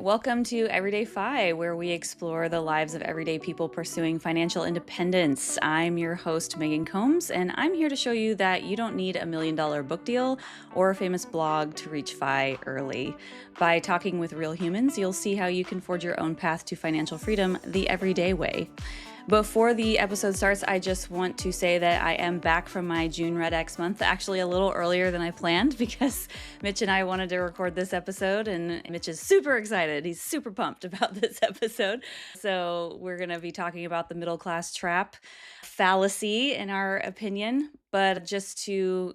Welcome to EverydayFI, where we explore the lives of everyday people pursuing financial independence. I'm your host, Meghan Combs, and I'm here to show you that you don't need $1 million book deal or a famous blog to reach FI early. By talking with real humans, you'll see how you can forge your own path to financial freedom the everyday way. Before the episode starts, I just want to say that I am back from my June Red X month, actually a little earlier than I planned because Mitch and I wanted to record this episode, and Mitch is super excited. He's super pumped about this episode. So we're going to be talking about the middle class trap, fallacy in our opinion. But just to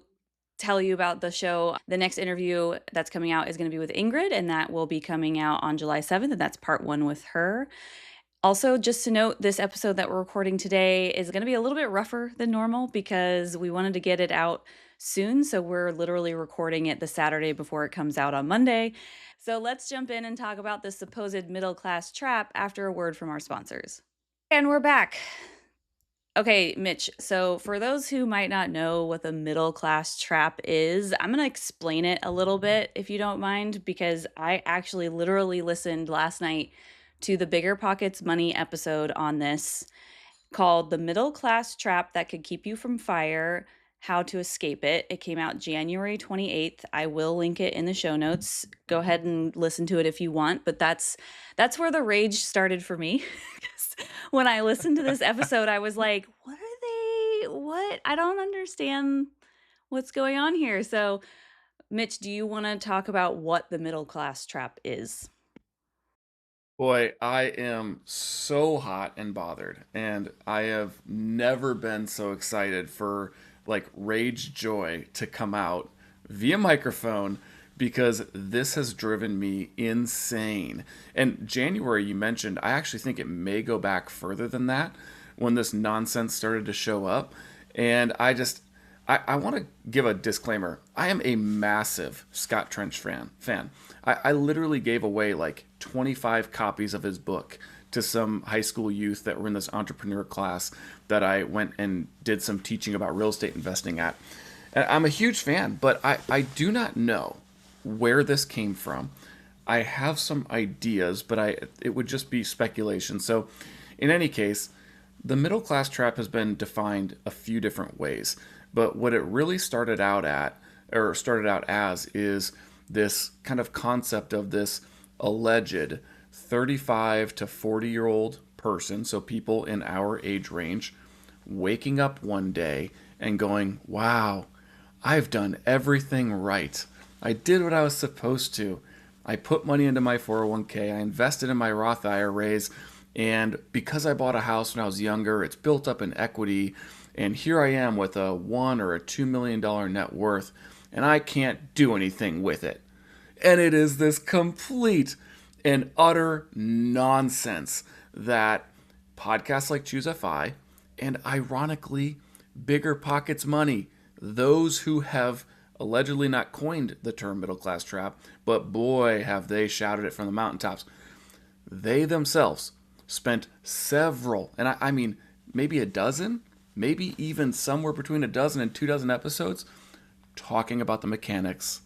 tell you about the show, the next interview that's coming out is going to be with Ingrid, and that will be coming out on July 7th, and that's part 1 with her. Also, just to note, this episode that we're recording today is going to be a little bit rougher than normal because we wanted to get it out soon. So we're literally recording it the Saturday before it comes out on Monday. So let's jump in and talk about this supposed middle class trap after a word from our sponsors. And we're back. Okay, Mitch, so for those who might not know what the middle class trap is, I'm going to explain it a little bit if you don't mind, because I actually literally listened last night to the BiggerPockets Money episode on this called The Middle Class Trap That Could Keep You from Fire, How to Escape It. It came out January 28th. I will link it in the show notes. Go ahead and listen to it if you want, but that's where the rage started for me. When I listened to this episode, I was like, what? I don't understand what's going on here. So, Mitch, do you want to talk about what the middle class trap is? Boy, I am so hot and bothered, and I have never been so excited for like Rage Joy to come out via microphone because this has driven me insane. And January, you mentioned, I actually think it may go back further than that when this nonsense started to show up. And I want to give a disclaimer. I am a massive Scott Trench fan. I literally gave away like 25 copies of his book to some high school youth that were in this entrepreneur class that I went and did some teaching about real estate investing at. And I'm a huge fan, but I do not know where this came from. I have some ideas, but it would just be speculation. So, in any case, the middle class trap has been defined a few different ways. But what it really started out as is this kind of concept of this alleged 35 to 40-year-old person, so people in our age range, waking up one day and going, wow, I've done everything right. I did what I was supposed to. I put money into my 401k, I invested in my Roth IRAs, and because I bought a house when I was younger, it's built up in equity, and here I am with a $1 or a $2 million net worth, and I can't do anything with it. And it is this complete and utter nonsense that podcasts like ChooseFI and ironically BiggerPockets Money, those who have allegedly not coined the term middle class trap, but boy have they shouted it from the mountaintops. They themselves spent several, and I mean maybe a dozen, maybe even somewhere between a dozen and 2 dozen episodes talking about the mechanics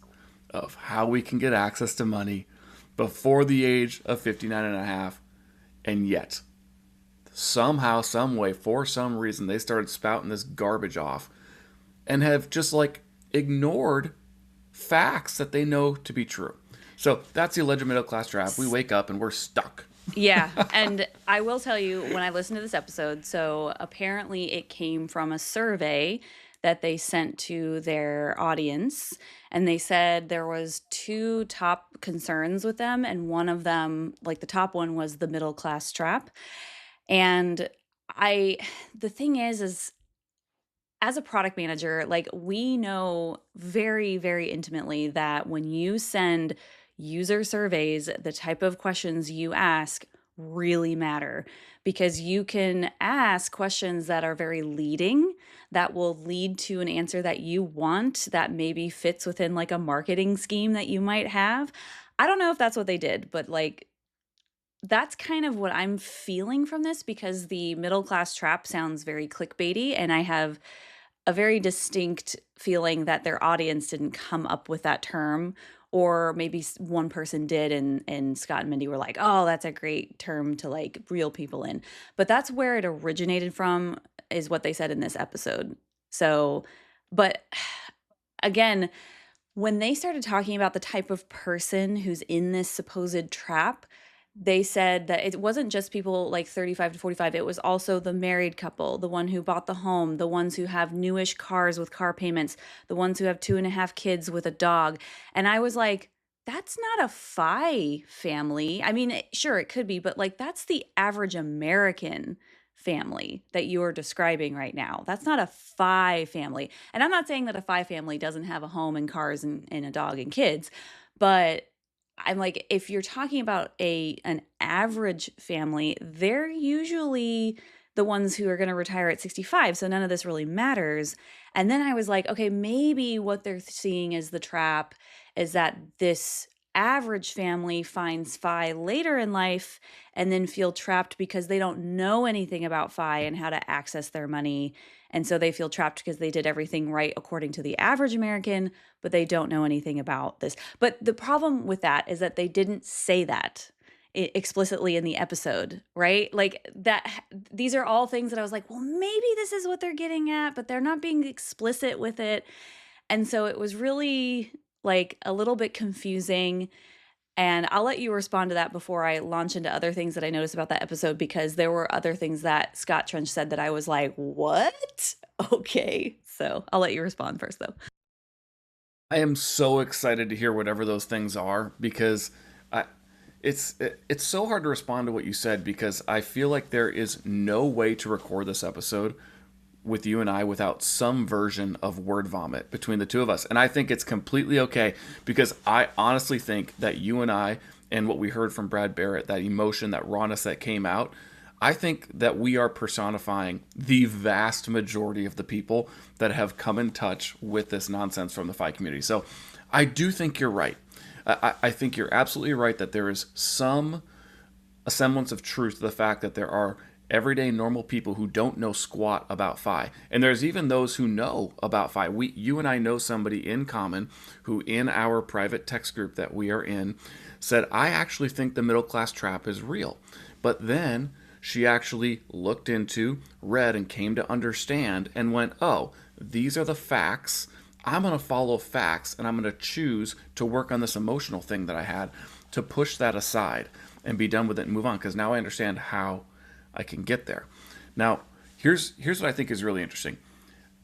of how we can get access to money before the age of 59 and a half. And yet, somehow, some way, for some reason, they started spouting this garbage off and have just like ignored facts that they know to be true. So that's the alleged middle class trap. We wake up and we're stuck. Yeah, and I will tell you when I listened to this episode, so apparently it came from a survey that they sent to their audience, and they said there was 2 top concerns with them, and one of them, like the top one, was the middle class trap. And the thing is as a product manager, like we know very, very intimately that when you send user surveys, the type of questions you ask really matter because you can ask questions that are very leading that will lead to an answer that you want that maybe fits within like a marketing scheme that you might have. I don't know if that's what they did, but like that's kind of what I'm feeling from this because the middle class trap sounds very clickbaity, and I have a very distinct feeling that their audience didn't come up with that term or maybe one person did, and Scott and Mindy were like, "Oh, that's a great term to like reel people in." But that's where it originated from, is what they said in this episode. So, but again, when they started talking about the type of person who's in this supposed trap, they said that it wasn't just people like 35 to 45. It was also the married couple, the one who bought the home, the ones who have newish cars with car payments, the ones who have 2.5 kids with a dog. And I was like, that's not a FI family. I mean, sure, it could be, but like that's the average American family that you're describing right now. That's not a FI family. And I'm not saying that a FI family doesn't have a home and cars and a dog and kids, but I'm like, if you're talking about an average family, they're usually the ones who are going to retire at 65. So none of this really matters. And then I was like, okay, maybe what they're seeing as the trap is that this average family finds FI later in life and then feel trapped because they don't know anything about FI and how to access their money. And so they feel trapped because they did everything right according to the average American, but they don't know anything about this. But the problem with that is that they didn't say that explicitly in the episode, right? Like that, these are all things that I was like, well, maybe this is what they're getting at, but they're not being explicit with it. And so it was really like a little bit confusing. And I'll let you respond to that before I launch into other things that I noticed about that episode, because there were other things that Scott Trench said that I was like, what? Okay. So I'll let you respond first, though. I am so excited to hear whatever those things are because I, it's so hard to respond to what you said because I feel like there is no way to record this episode with you and I without some version of word vomit between the two of us. And I think it's completely okay because I honestly think that you and I, and what we heard from Brad Barrett, that emotion, that rawness that came out, I think that we are personifying the vast majority of the people that have come in touch with this nonsense from the FI community. So I do think you're right. I think you're absolutely right that there is a semblance of truth to the fact that there are everyday normal people who don't know squat about FI. And there's even those who know about FI. You and I know somebody in common who in our private text group that we are in said, I actually think the middle class trap is real. But then she actually looked into, read, and came to understand and went, oh, these are the facts. I'm going to follow facts and I'm going to choose to work on this emotional thing that I had to push that aside and be done with it and move on because now I understand how I can get there. Now, here's what I think is really interesting.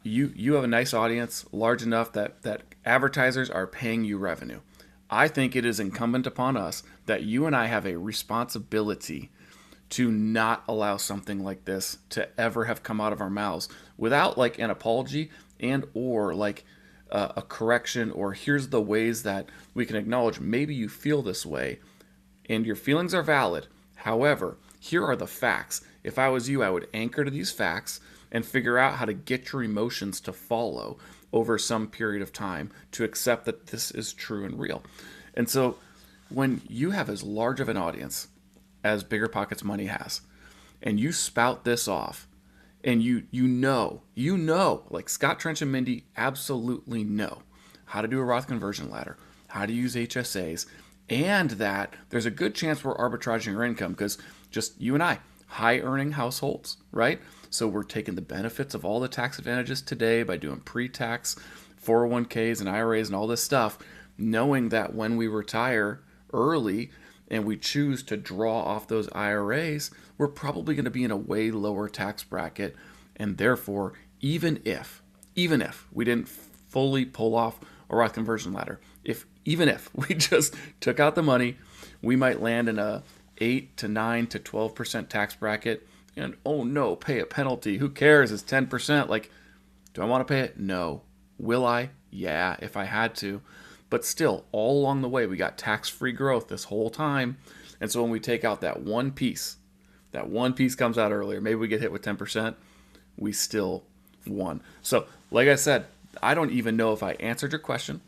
You have a nice audience, large enough that advertisers are paying you revenue. I think it is incumbent upon us that you and I have a responsibility to not allow something like this to ever have come out of our mouths without like an apology and or like a correction or here's the ways that we can acknowledge maybe you feel this way and your feelings are valid. However, here are the facts. If I was you, I would anchor to these facts and figure out how to get your emotions to follow over some period of time to accept that this is true and real. And so when you have as large of an audience as BiggerPockets Money has, and you spout this off, and you know, like Scott Trench and Mindy absolutely know how to do a Roth conversion ladder, how to use HSAs, and that there's a good chance we're arbitraging our income because just you and I, high earning households, right? So we're taking the benefits of all the tax advantages today by doing pre-tax 401ks and IRAs and all this stuff, knowing that when we retire early and we choose to draw off those IRAs, we're probably going to be in a way lower tax bracket. And therefore, even if we didn't fully pull off a Roth conversion ladder, even if we just took out the money, we might land in a 8 to 9 to 12% tax bracket. And oh no, pay a penalty. Who cares? It's 10%. Like, do I want to pay it? No. Will I? Yeah, if I had to. But still, all along the way, we got tax-free growth this whole time. And so when we take out that one piece comes out earlier, maybe we get hit with 10%, we still won. So, like I said, I don't even know if I answered your question.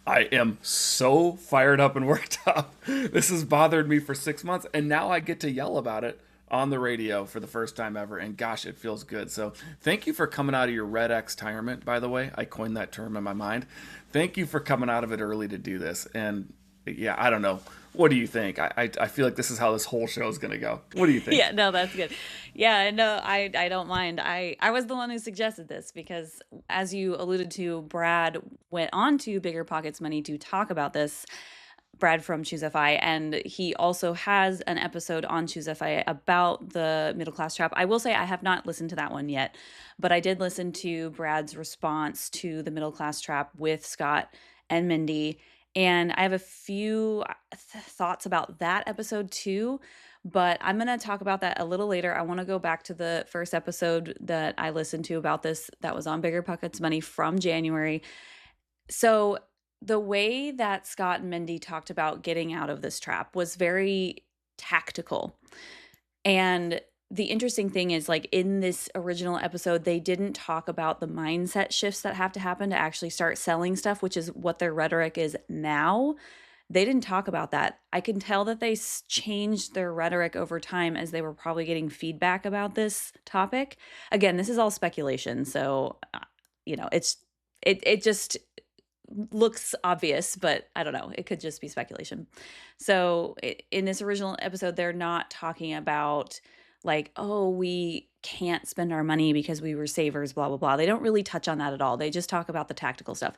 I am so fired up and worked up. This has bothered me for 6 months, and now I get to yell about it on the radio for the first time ever, and gosh, it feels good. So thank you for coming out of your Red X retirement, by the way. I coined that term in my mind. Thank you for coming out of it early to do this. And yeah, I don't know. What do you think? I feel like this is how this whole show is going to go. What do you think? Yeah, no, that's good. Yeah, no, I don't mind. I was the one who suggested this because, as you alluded to, Brad went on to Bigger Pockets Money to talk about this. Brad from ChooseFI, and he also has an episode on ChooseFI about the middle class trap. I will say I have not listened to that one yet, but I did listen to Brad's response to the middle class trap with Scott and Mindy, and I have a few thoughts about that episode too. But I'm going to talk about that a little later. I want to go back to the first episode that I listened to about this that was on Bigger Pockets Money from January. So the way that Scott and Mindy talked about getting out of this trap was very tactical. And the interesting thing is, like, in this original episode, they didn't talk about the mindset shifts that have to happen to actually start selling stuff, which is what their rhetoric is now. They didn't talk about that. I can tell that they changed their rhetoric over time as they were probably getting feedback about this topic. Again, this is all speculation, so it just looks obvious, but I don't know. It could just be speculation. So in this original episode, they're not talking about like, oh, we can't spend our money because we were savers, blah, blah, blah. They don't really touch on that at all. They just talk about the tactical stuff.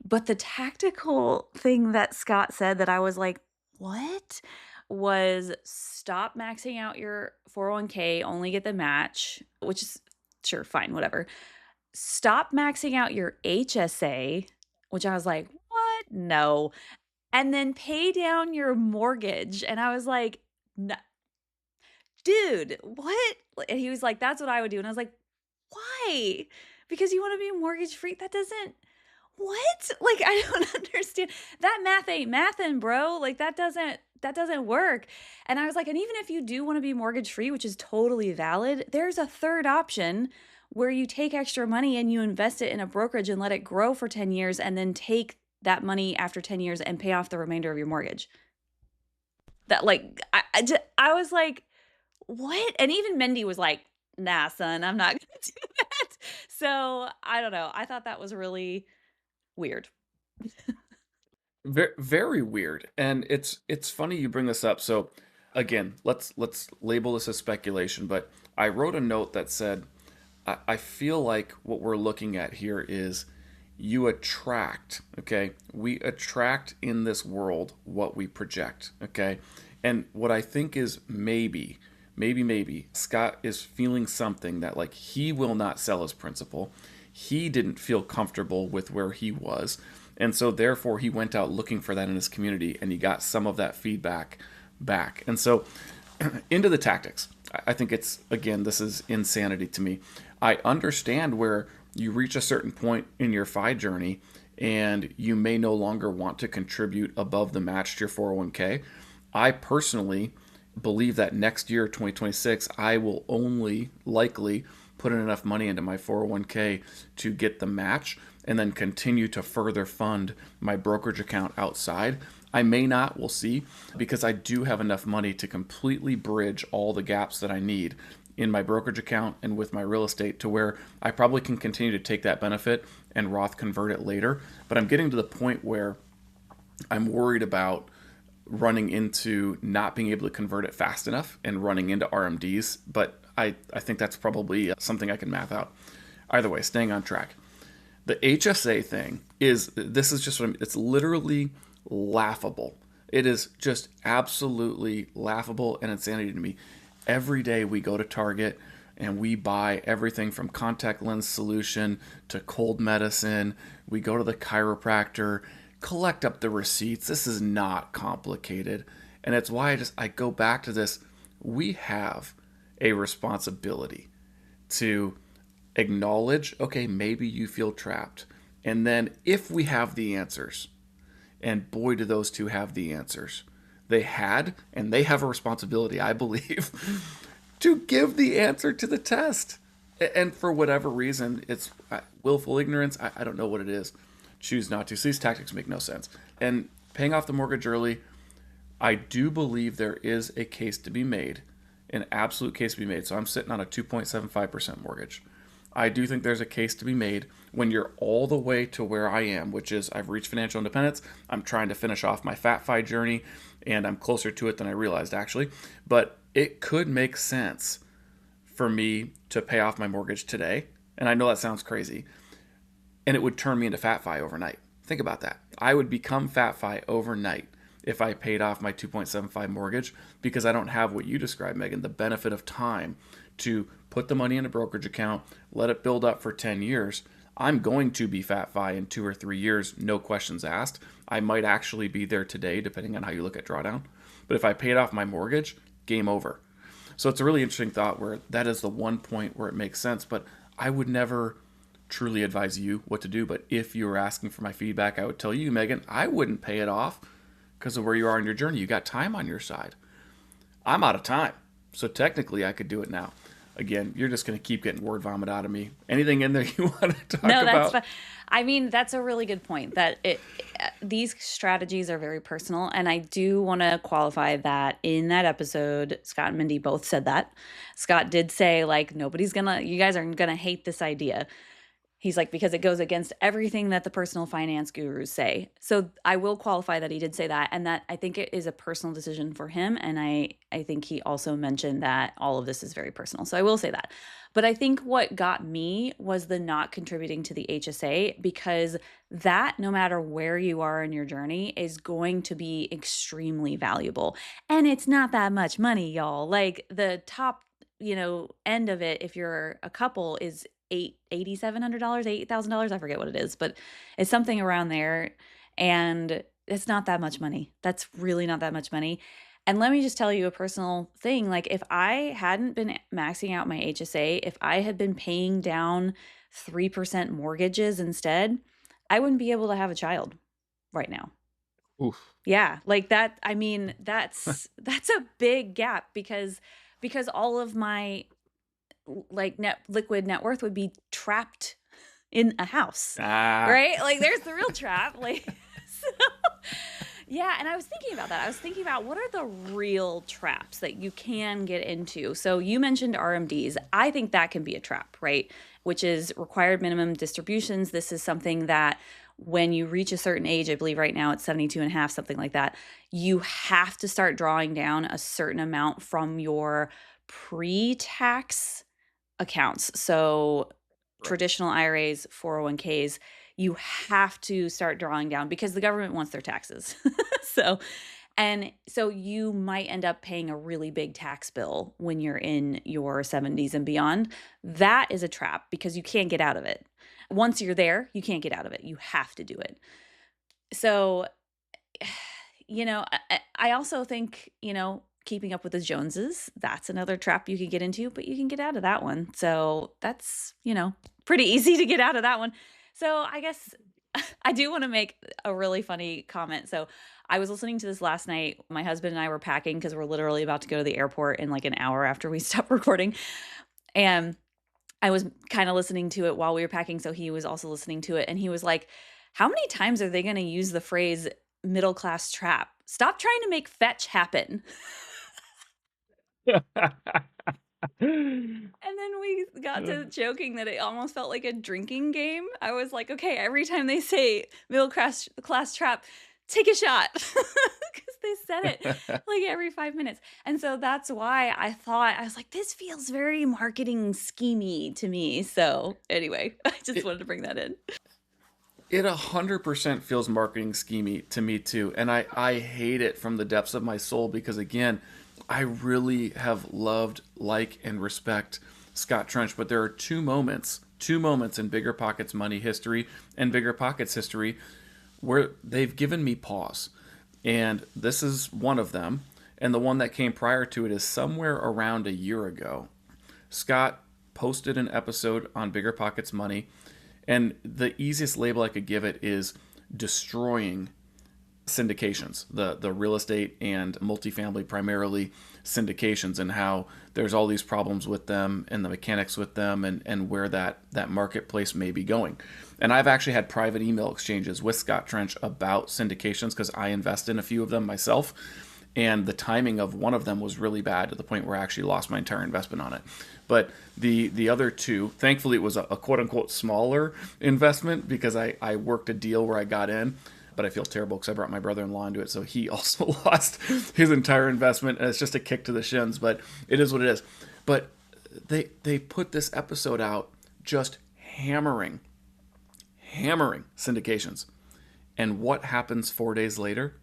But the tactical thing that Scott said that I was like, what? Was stop maxing out your 401k, only get the match, which is sure, fine, whatever. Stop maxing out your HSA, which I was like, what? No. And then pay down your mortgage. And I was like, no, dude, what? And he was like, that's what I would do. And I was like, why? Because you want to be mortgage free? That doesn't, what? Like, I don't understand. That math ain't mathin', bro. Like, that doesn't work. And I was like, and even if you do want to be mortgage free, which is totally valid, there's a third option where you take extra money and you invest it in a brokerage and let it grow for 10 years and then take that money after 10 years and pay off the remainder of your mortgage. That, like, I was like, what? And even Mindy was like, nah, son, I'm not going to do that. So I don't know. I thought that was really weird. Very, very weird, and it's funny you bring this up. So, again, let's label this as speculation. But I wrote a note that said, I feel like what we're looking at here is you attract. Okay, we attract in this world what we project. Okay, and what I think is maybe Scott is feeling something that like he will not sell his principal. He didn't feel comfortable with where he was. And so therefore he went out looking for that in his community and he got some of that feedback back. And so into the tactics. I think it's, again, this is insanity to me. I understand where you reach a certain point in your FI journey and you may no longer want to contribute above the match to your 401k. I personally believe that next year, 2026, I will only likely put in enough money into my 401k to get the match and then continue to further fund my brokerage account outside. I may not, we'll see, because I do have enough money to completely bridge all the gaps that I need in my brokerage account and with my real estate to where I probably can continue to take that benefit and Roth convert it later. But I'm getting to the point where I'm worried about running into not being able to convert it fast enough and running into RMDs. But I think that's probably something I can math out. Either way, staying on track. The HSA thing this is just what it's literally laughable. It is just absolutely laughable and insanity to me. Every day we go to Target and we buy everything from contact lens solution to cold medicine. We go to the chiropractor, collect up the receipts. This is not complicated. And it's why I go back to this. We have a responsibility to acknowledge, okay, maybe you feel trapped. And then if we have the answers, and boy, do those two have the answers. They had, and they have a responsibility, I believe, to give the answer to the test. And for whatever reason, it's willful ignorance. I don't know what it is. Choose not to. So these tactics make no sense. And paying off the mortgage early, I do believe there is a case to be made an absolute case to be made. So I'm sitting on a 2.75% mortgage. I do think there's a case to be made when you're all the way to where I am, which is I've reached financial independence. I'm trying to finish off my FatFi journey, and I'm closer to it than I realized, actually. But it could make sense for me to pay off my mortgage today. And I know that sounds crazy. And it would turn me into FatFi overnight. Think about that. I would become FatFi overnight if I paid off my 2.75 mortgage, because I don't have what you described, Megan, the benefit of time to put the money in a brokerage account, let it build up for 10 years. I'm going to be FatFi in 2 or 3 years, no questions asked. I might actually be there today, depending on how you look at drawdown. But if I paid off my mortgage, game over. So it's a really interesting thought where that is the one point where it makes sense. But I would never truly advise you what to do. But if you were asking for my feedback, I would tell you, Megan, I wouldn't pay it off because of where you are in your journey. You got time on your side. I'm out of time. So technically I could do it now. Again, you're just going to keep getting word vomit out of me. Anything in there you want to talk No, about? I mean, that's a really good point that these strategies are very personal. And I do want to qualify that in that episode, Scott and Mindy both said that. Scott did say, like, you guys are going to hate this idea. He's like, because it goes against everything that the personal finance gurus say. So I will qualify that he did say that, and that I think it is a personal decision for him. And I think he also mentioned that all of this is very personal. So I will say that. But I think what got me was the not contributing to the HSA, because that, no matter where you are in your journey, is going to be extremely valuable. And it's not that much money, y'all. Like the top, end of it, if you're a couple, is $8,700, $8,000. I forget what it is, but it's something around there. And it's not that much money. That's really not that much money. And let me just tell you a personal thing. Like, if I hadn't been maxing out my HSA, if I had been paying down 3% mortgages instead, I wouldn't be able to have a child right now. Oof. Yeah, like that. I mean, that's a big gap, because all of my like liquid net worth would be trapped in a house, right? Like there's the real trap. Like, so, yeah. And I was thinking about that. I was thinking about what are the real traps that you can get into. So you mentioned RMDs. I think that can be a trap, right? Which is required minimum distributions. This is something that when you reach a certain age, I believe right now it's 72 and a half, something like that, you have to start drawing down a certain amount from your pre-tax accounts. So traditional IRAs, 401ks, you have to start drawing down because the government wants their taxes. So you might end up paying a really big tax bill when you're in your 70s and beyond. That is a trap because you can't get out of it. Once you're there, you can't get out of it. You have to do it. So, I also think, keeping up with the Joneses, that's another trap you can get into, but you can get out of that one. So that's, pretty easy to get out of that one. So I guess I do want to make a really funny comment. So I was listening to this last night. My husband and I were packing because we're literally about to go to the airport in like an hour after we stop recording. And I was kind of listening to it while we were packing. So he was also listening to it. And he was like, how many times are they going to use the phrase middle class trap? Stop trying to make fetch happen. And then we got to joking that it almost felt like a drinking game. I was like, okay, every time they say middle class trap, take a shot, because they said it like every 5 minutes. And so that's why I was like, this feels very marketing schemey to me. So anyway, I just wanted to bring that in. It 100% feels marketing schemey to me too. And I hate it from the depths of my soul because, again, I really have loved, like, and respect Scott Trench. But there are two moments in BiggerPockets Money history and BiggerPockets history where they've given me pause. And this is one of them. And the one that came prior to it is somewhere around a year ago. Scott posted an episode on BiggerPockets Money. And the easiest label I could give it is destroying syndications, the real estate and multifamily primarily syndications, and how there's all these problems with them and the mechanics with them and where that marketplace may be going. And I've actually had private email exchanges with Scott Trench about syndications because I invest in a few of them myself. And the timing of one of them was really bad to the point where I actually lost my entire investment on it. But the other two, thankfully, it was a quote unquote smaller investment because I worked a deal where I got in. But I feel terrible because I brought my brother-in-law into it, so he also lost his entire investment, and it's just a kick to the shins. But it is what it is. But they put this episode out just hammering syndications. And what happens 4 days later?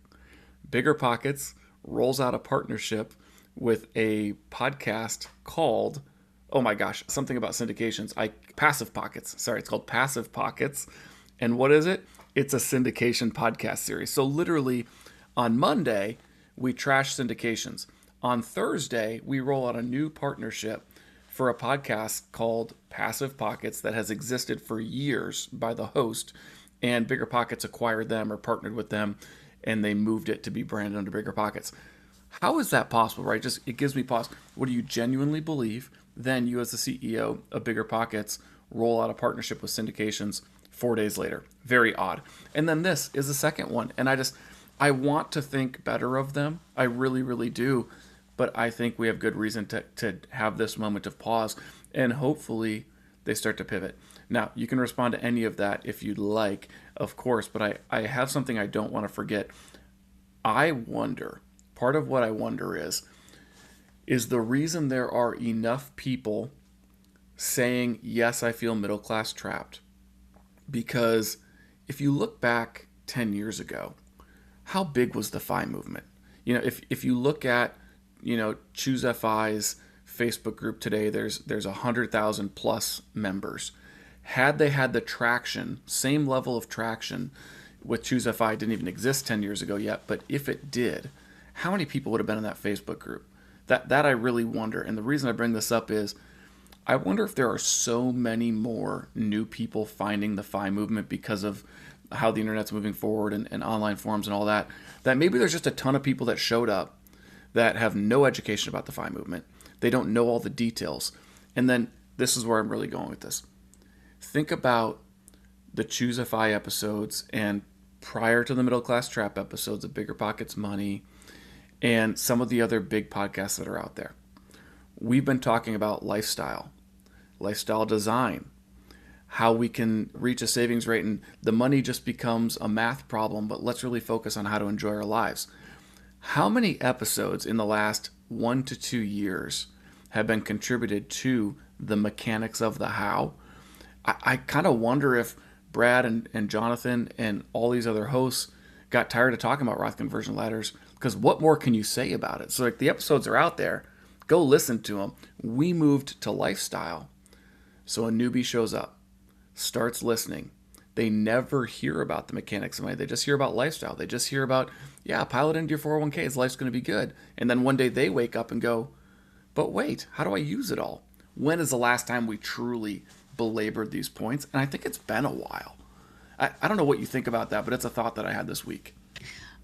BiggerPockets rolls out a partnership with a podcast called, oh my gosh, something about syndications. Passive Pockets. Sorry, it's called Passive Pockets. And what is it? It's a syndication podcast series. So literally on Monday, we trash syndications. On Thursday, we roll out a new partnership for a podcast called Passive Pockets that has existed for years by the host, and BiggerPockets acquired them or partnered with them, and they moved it to be branded under BiggerPockets. How is that possible, right? Just it gives me pause. What do you genuinely believe? Then you, as the CEO of BiggerPockets, roll out a partnership with syndications 4 days later. Very odd. And then this is the second one, and I want to think better of them. I really, really do. But I think we have good reason to have this moment of pause, and hopefully they start to pivot. Now, you can respond to any of that if you'd like, of course, but I have something I don't want to forget. I wonder, part of what I wonder is the reason there are enough people saying, yes, I feel middle class trapped. Because if you look back 10 years ago, how big was the FI movement? If you look at, ChooseFI's Facebook group today, there's 100,000 plus members. Had they had the traction, same level of traction with ChooseFI, didn't even exist 10 years ago yet, but if it did, how many people would have been in that Facebook group? That I really wonder. And the reason I bring this up is I wonder if there are so many more new people finding the FI movement because of how the internet's moving forward and online forums and all that maybe there's just a ton of people that showed up that have no education about the FI movement. They don't know all the details. And then this is where I'm really going with this. Think about the ChooseFI episodes and prior to the Middle Class Trap episodes of BiggerPockets Money and some of the other big podcasts that are out there. We've been talking about lifestyle design, how we can reach a savings rate, and the money just becomes a math problem, but let's really focus on how to enjoy our lives. How many episodes in the last 1 to 2 years have been contributed to the mechanics of the how? I kind of wonder if Brad and Jonathan and all these other hosts got tired of talking about Roth conversion ladders, because what more can you say about it? So like the episodes are out there. Go listen to them. We moved to lifestyle. So a newbie shows up, starts listening. They never hear about the mechanics of money. They just hear about lifestyle. They just hear about, yeah, pile it into your 401ks. Life's going to be good. And then one day they wake up and go, but wait, how do I use it all? When is the last time we truly belabored these points? And I think it's been a while. I don't know what you think about that, but it's a thought that I had this week.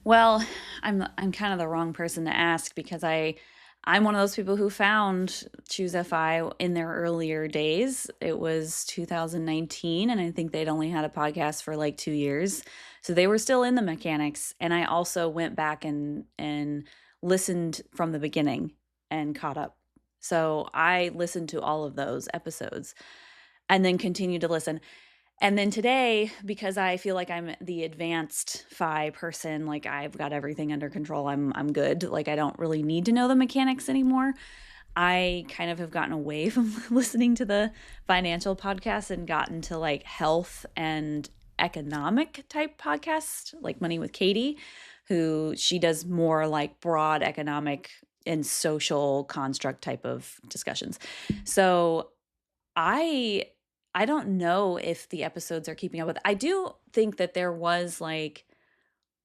Well, I'm kind of the wrong person to ask because I'm one of those people who found ChooseFI in their earlier days. It was 2019, and I think they'd only had a podcast for like 2 years. So they were still in the mechanics. And I also went back and listened from the beginning and caught up. So I listened to all of those episodes and then continued to listen. And then today, because I feel like I'm the advanced FI person, like I've got everything under control, I'm good. Like I don't really need to know the mechanics anymore. I kind of have gotten away from listening to the financial podcasts and gotten to like health and economic type podcasts, like Money with Katie, who she does more like broad economic and social construct type of discussions. So I don't know if the episodes are keeping up with. I do think that there was like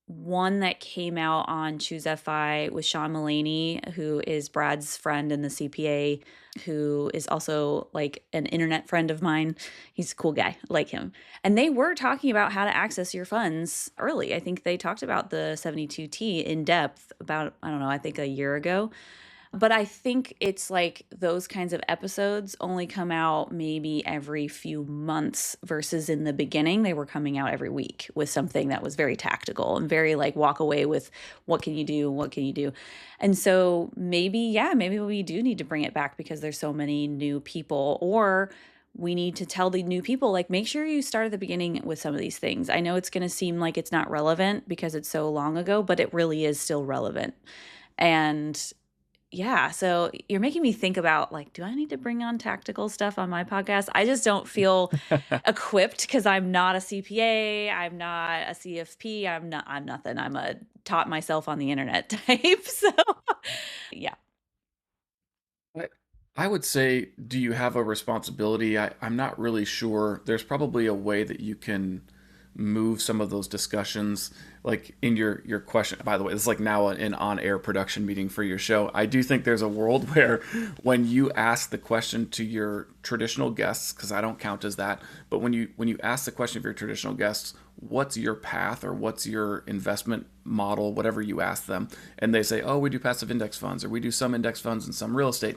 one that came out on ChooseFI with Sean Mullaney, who is Brad's friend in the CPA, who is also like an internet friend of mine. He's a cool guy, I like him. And they were talking about how to access your funds early. I think they talked about the 72T in depth about, I don't know, I think a year ago. But I think it's like those kinds of episodes only come out maybe every few months versus in the beginning, they were coming out every week with something that was very tactical and very like walk away with what can you do? What can you do? And so maybe, yeah, maybe we do need to bring it back because there's so many new people, or we need to tell the new people, like, make sure you start at the beginning with some of these things. I know it's going to seem like it's not relevant because it's so long ago, but it really is still relevant. And yeah, so you're making me think about like, do I need to bring on tactical stuff on my podcast? I just don't feel equipped because I'm not a CPA, I'm not a CFP, I'm nothing. I'm a taught myself on the internet type. So yeah. I, I would say, do you have a responsibility? I'm not really sure. There's probably a way that you can move some of those discussions, like in your question. By the way, this is like now an on-air production meeting for your show. I do think there's a world where when you ask the question to your traditional guests, because I don't count as that, but when you ask the question of your traditional guests, what's your path or what's your investment model, whatever you ask them, and they say, oh, we do passive index funds or we do some index funds and some real estate.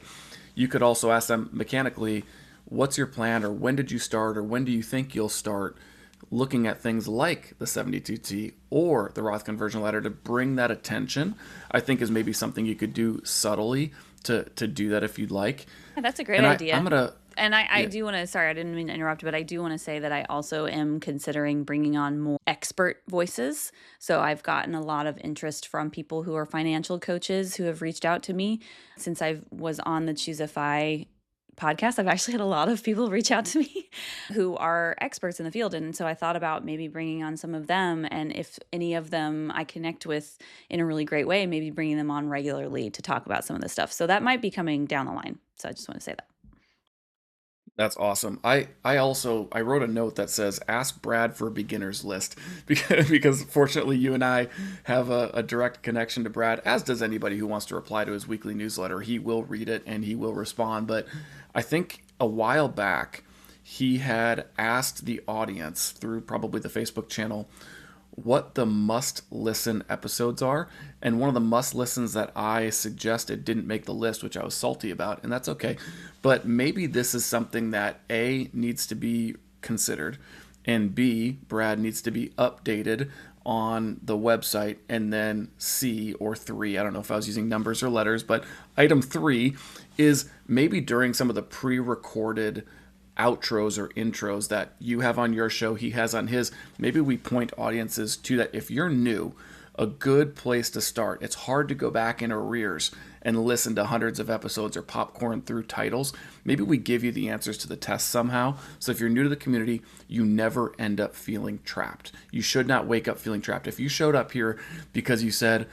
You could also ask them mechanically, what's your plan, or when did you start, or when do you think you'll start looking at things like the 72T or the Roth conversion ladder to bring that attention. I think is maybe something you could do subtly to do that if you'd like. Yeah, that's a great And I'm idea. gonna And I yeah, do want to, sorry, I didn't mean to interrupt, but I do want to say that I also am considering bringing on more expert voices. So I've gotten a lot of interest from people who are financial coaches who have reached out to me since I was on the ChooseFI podcast. I've actually had a lot of people reach out to me who are experts in the field. And so I thought about maybe bringing on some of them. And if any of them I connect with in a really great way, maybe bringing them on regularly to talk about some of this stuff. So that might be coming down the line. So I just want to say that. that's awesome. I wrote a note that says ask Brad for a beginner's list because fortunately you and I have a direct connection to Brad, as does anybody who wants to reply to his weekly newsletter. He will read it and he will respond. But I think a while back he had asked the audience through probably the Facebook channel what the must listen episodes are. And one of the must listens that I suggested didn't make the list, which I was salty about, and that's okay. But maybe this is something that A, needs to be considered, and B, Brad needs to be updated on the website, and then C or 3, I don't know if I was using numbers or letters, but item 3 is maybe during some of the pre-recorded outros or intros that you have on your show, he has on his, maybe we point audiences to that. If you're new, a good place to start. It's hard to go back in arrears and listen to hundreds of episodes or popcorn through titles. Maybe we give you the answers to the test somehow. So if you're new to the community, you never end up feeling trapped. You should not wake up feeling trapped. If you showed up here because you said,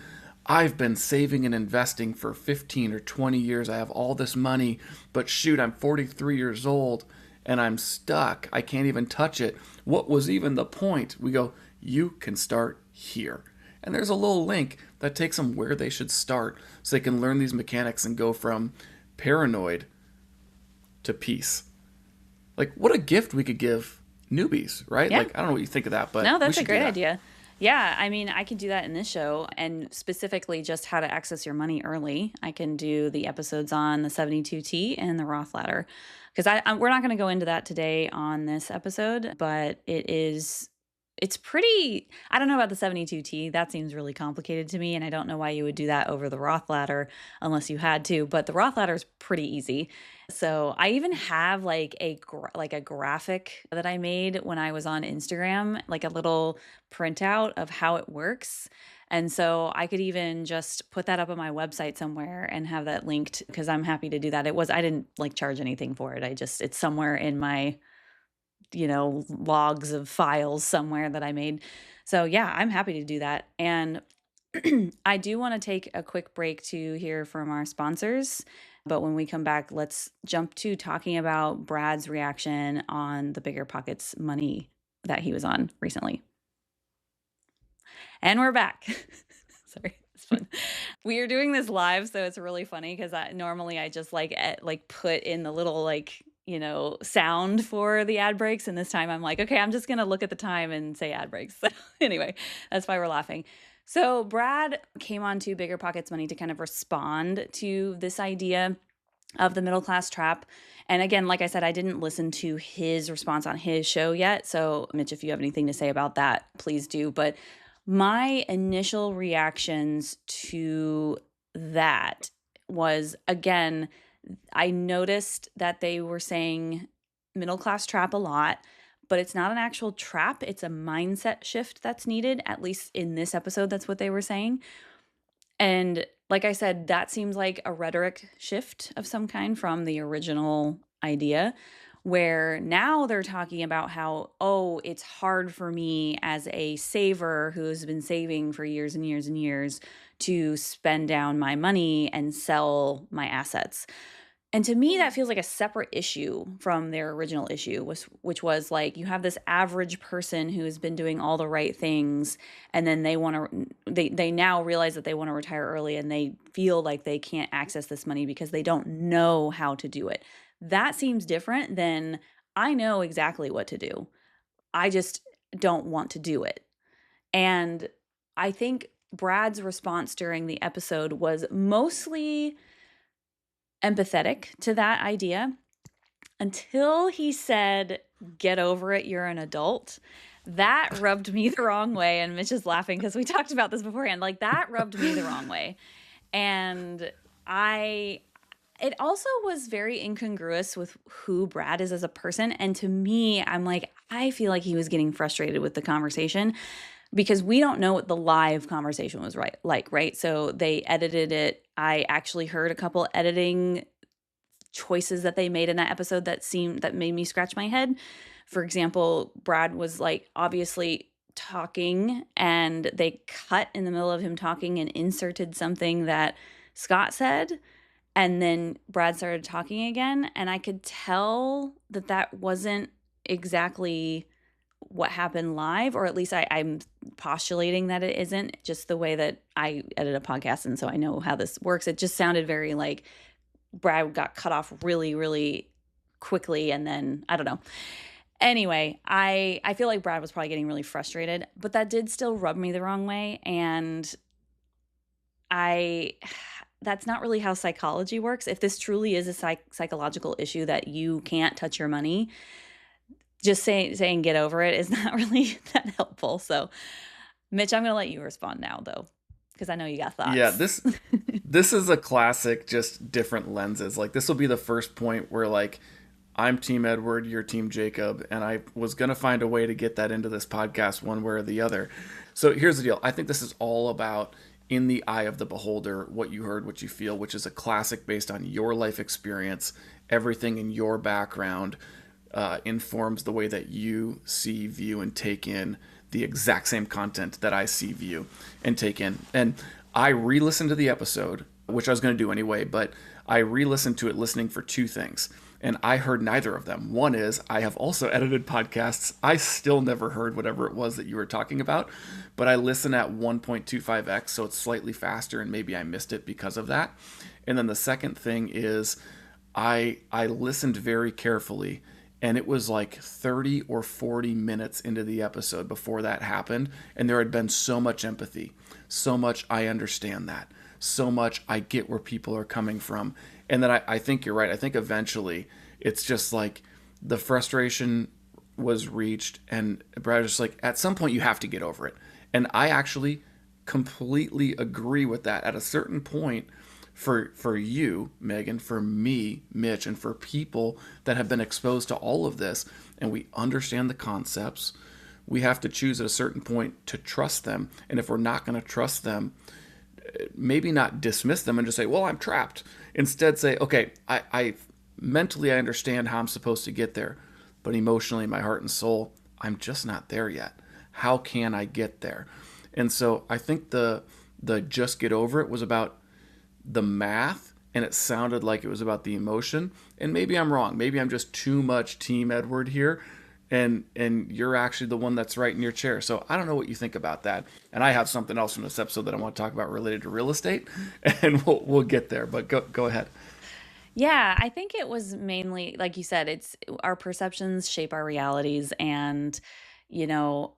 I've been saving and investing for 15 or 20 years, I have all this money, but shoot, I'm 43 years old and I'm stuck. I can't even touch it. What was even the point? We go, you can start here. And there's a little link that takes them where they should start so they can learn these mechanics and go from paranoid to peace. Like, what a gift we could give newbies, right? Yeah. Like, I don't know what you think of that, but No, we that's a should do great that. idea. Yeah, I mean, I can do that in this show, and specifically just how to access your money early. I can do the episodes on the 72T and the Roth ladder because we're not going to go into that today on this episode, but it's pretty, I don't know about the 72T. That seems really complicated to me, and I don't know why you would do that over the Roth ladder unless you had to, but the Roth ladder is pretty easy. So I even have like a graphic that I made when I was on Instagram, like a little printout of how it works. And so I could even just put that up on my website somewhere and have that linked because I'm happy to do that. I didn't like charge anything for it. It's somewhere in my, logs of files somewhere that I made. So yeah, I'm happy to do that. And I do want to take a quick break to hear from our sponsors. But when we come back, let's jump to talking about Brad's reaction on the BiggerPockets Money that he was on recently. And we're back. Sorry, it's fun. We are doing this live, so it's really funny because normally I just like put in the little sound for the ad breaks, and this time I'm like, okay, I'm just gonna look at the time and say ad breaks. So anyway, that's why we're laughing. So Brad came on to BiggerPockets Money to kind of respond to this idea of the middle class trap. And again, like I said, I didn't listen to his response on his show yet. So, Mitch, if you have anything to say about that, please do. But my initial reactions to that was, again, I noticed that they were saying middle class trap a lot, but it's not an actual trap. It's a mindset shift that's needed. At least in this episode, that's what they were saying. And like I said, that seems like a rhetoric shift of some kind from the original idea, where now they're talking about how, oh, it's hard for me as a saver who's been saving for years and years and years to spend down my money and sell my assets. And to me, that feels like a separate issue from their original issue, which was like you have this average person who has been doing all the right things, and then they now realize that they want to retire early, and they feel like they can't access this money because they don't know how to do it. That seems different than I know exactly what to do. I just don't want to do it. And I think Brad's response during the episode was mostly empathetic to that idea until he said, "Get over it, you're an adult." That rubbed me the wrong way. And Mitch is laughing because we talked about this beforehand. Like, that rubbed me the wrong way. And it also was very incongruous with who Brad is as a person. And to me, I'm like, I feel like he was getting frustrated with the conversation because we don't know what the live conversation was right? So they edited it. I actually heard a couple editing choices that they made in that episode that made me scratch my head. For example, Brad was like obviously talking and they cut in the middle of him talking and inserted something that Scott said, and then Brad started talking again, and I could tell that that wasn't exactly what happened live, or at least I'm postulating that it isn't, just the way that I edit a podcast, and so I know how this works. It just sounded very like Brad got cut off really, really quickly, and then I don't know. Anyway, I feel like Brad was probably getting really frustrated, but that did still rub me the wrong way, and I that's not really how psychology works. If this truly is a psychological issue that you can't touch your money, just saying get over it is not really that helpful. So, Mitch, I'm going to let you respond now, though, because I know you got Yeah, thoughts. this is a classic, just different lenses. Like this will be the first point where like I'm Team Edward, you're Team Jacob, and I was gonna find a way to get that into this podcast one way or the other. So here's the deal. I think this is all about in the eye of the beholder, what you heard, what you feel, which is a classic based on your life experience. Everything in your background informs the way that you see, view, and take in the exact same content that I see, view, and take in. And I re listened to the episode, which I was going to do anyway, but I re listened to it listening for two things. And I heard neither of them. One is I have also edited podcasts. I still never heard whatever it was that you were talking about, but I listen at 1.25x, so it's slightly faster, and maybe I missed it because of that. And then the second thing is I listened very carefully, and it was like 30 or 40 minutes into the episode before that happened, and there had been so much empathy, so much I understand that, so much I get where people are coming from. And then I think you're right. I think eventually it's just like the frustration was reached, and Brad was just like, at some point you have to get over it. And I actually completely agree with that. At a certain point, for you, Megan, for me, Mitch, and for people that have been exposed to all of this, and we understand the concepts, we have to choose at a certain point to trust them. And if we're not going to trust them, maybe not dismiss them and just say, well, I'm trapped. Instead, say, okay, I mentally I understand how I'm supposed to get there, but emotionally, my heart and soul, I'm just not there yet. How can I get there? And so I think the just get over it was about the math, and it sounded like it was about the emotion. And maybe I'm wrong. Maybe I'm just too much Team Edward here, and you're actually the one that's right in your chair. So I don't know what you think about that. And I have something else from this episode that I want to talk about related to real estate, and we'll get there. But go ahead. Yeah, I think it was mainly, like you said, it's our perceptions shape our realities. And, you know,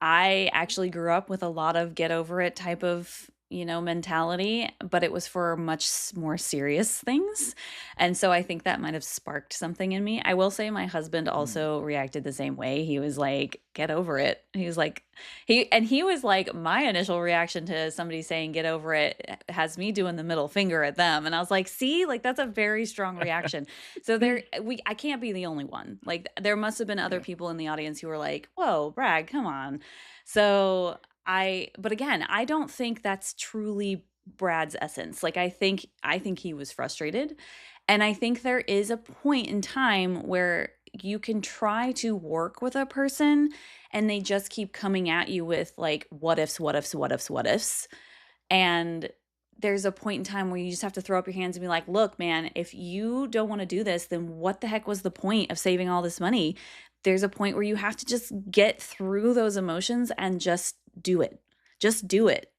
I actually grew up with a lot of get over it type of, mentality, but it was for much more serious things. And so I think that might have sparked something in me. I will say my husband Mm. also reacted the same way. He was like, get over it. He was like, he was like, my initial reaction to somebody saying get over it has me doing the middle finger at them. And I was like, see, like that's a very strong reaction. So I can't be the only one. Like there must have been other Yeah. people in the audience who were like, whoa, Brad, come on. So but again, I don't think that's truly Brad's essence. Like I think he was frustrated. And I think there is a point in time where you can try to work with a person and they just keep coming at you with like what ifs, what ifs, what ifs, what ifs. And there's a point in time where you just have to throw up your hands and be like, look, man, if you don't want to do this, then what the heck was the point of saving all this money? There's a point where you have to just get through those emotions and just do it. Just do it.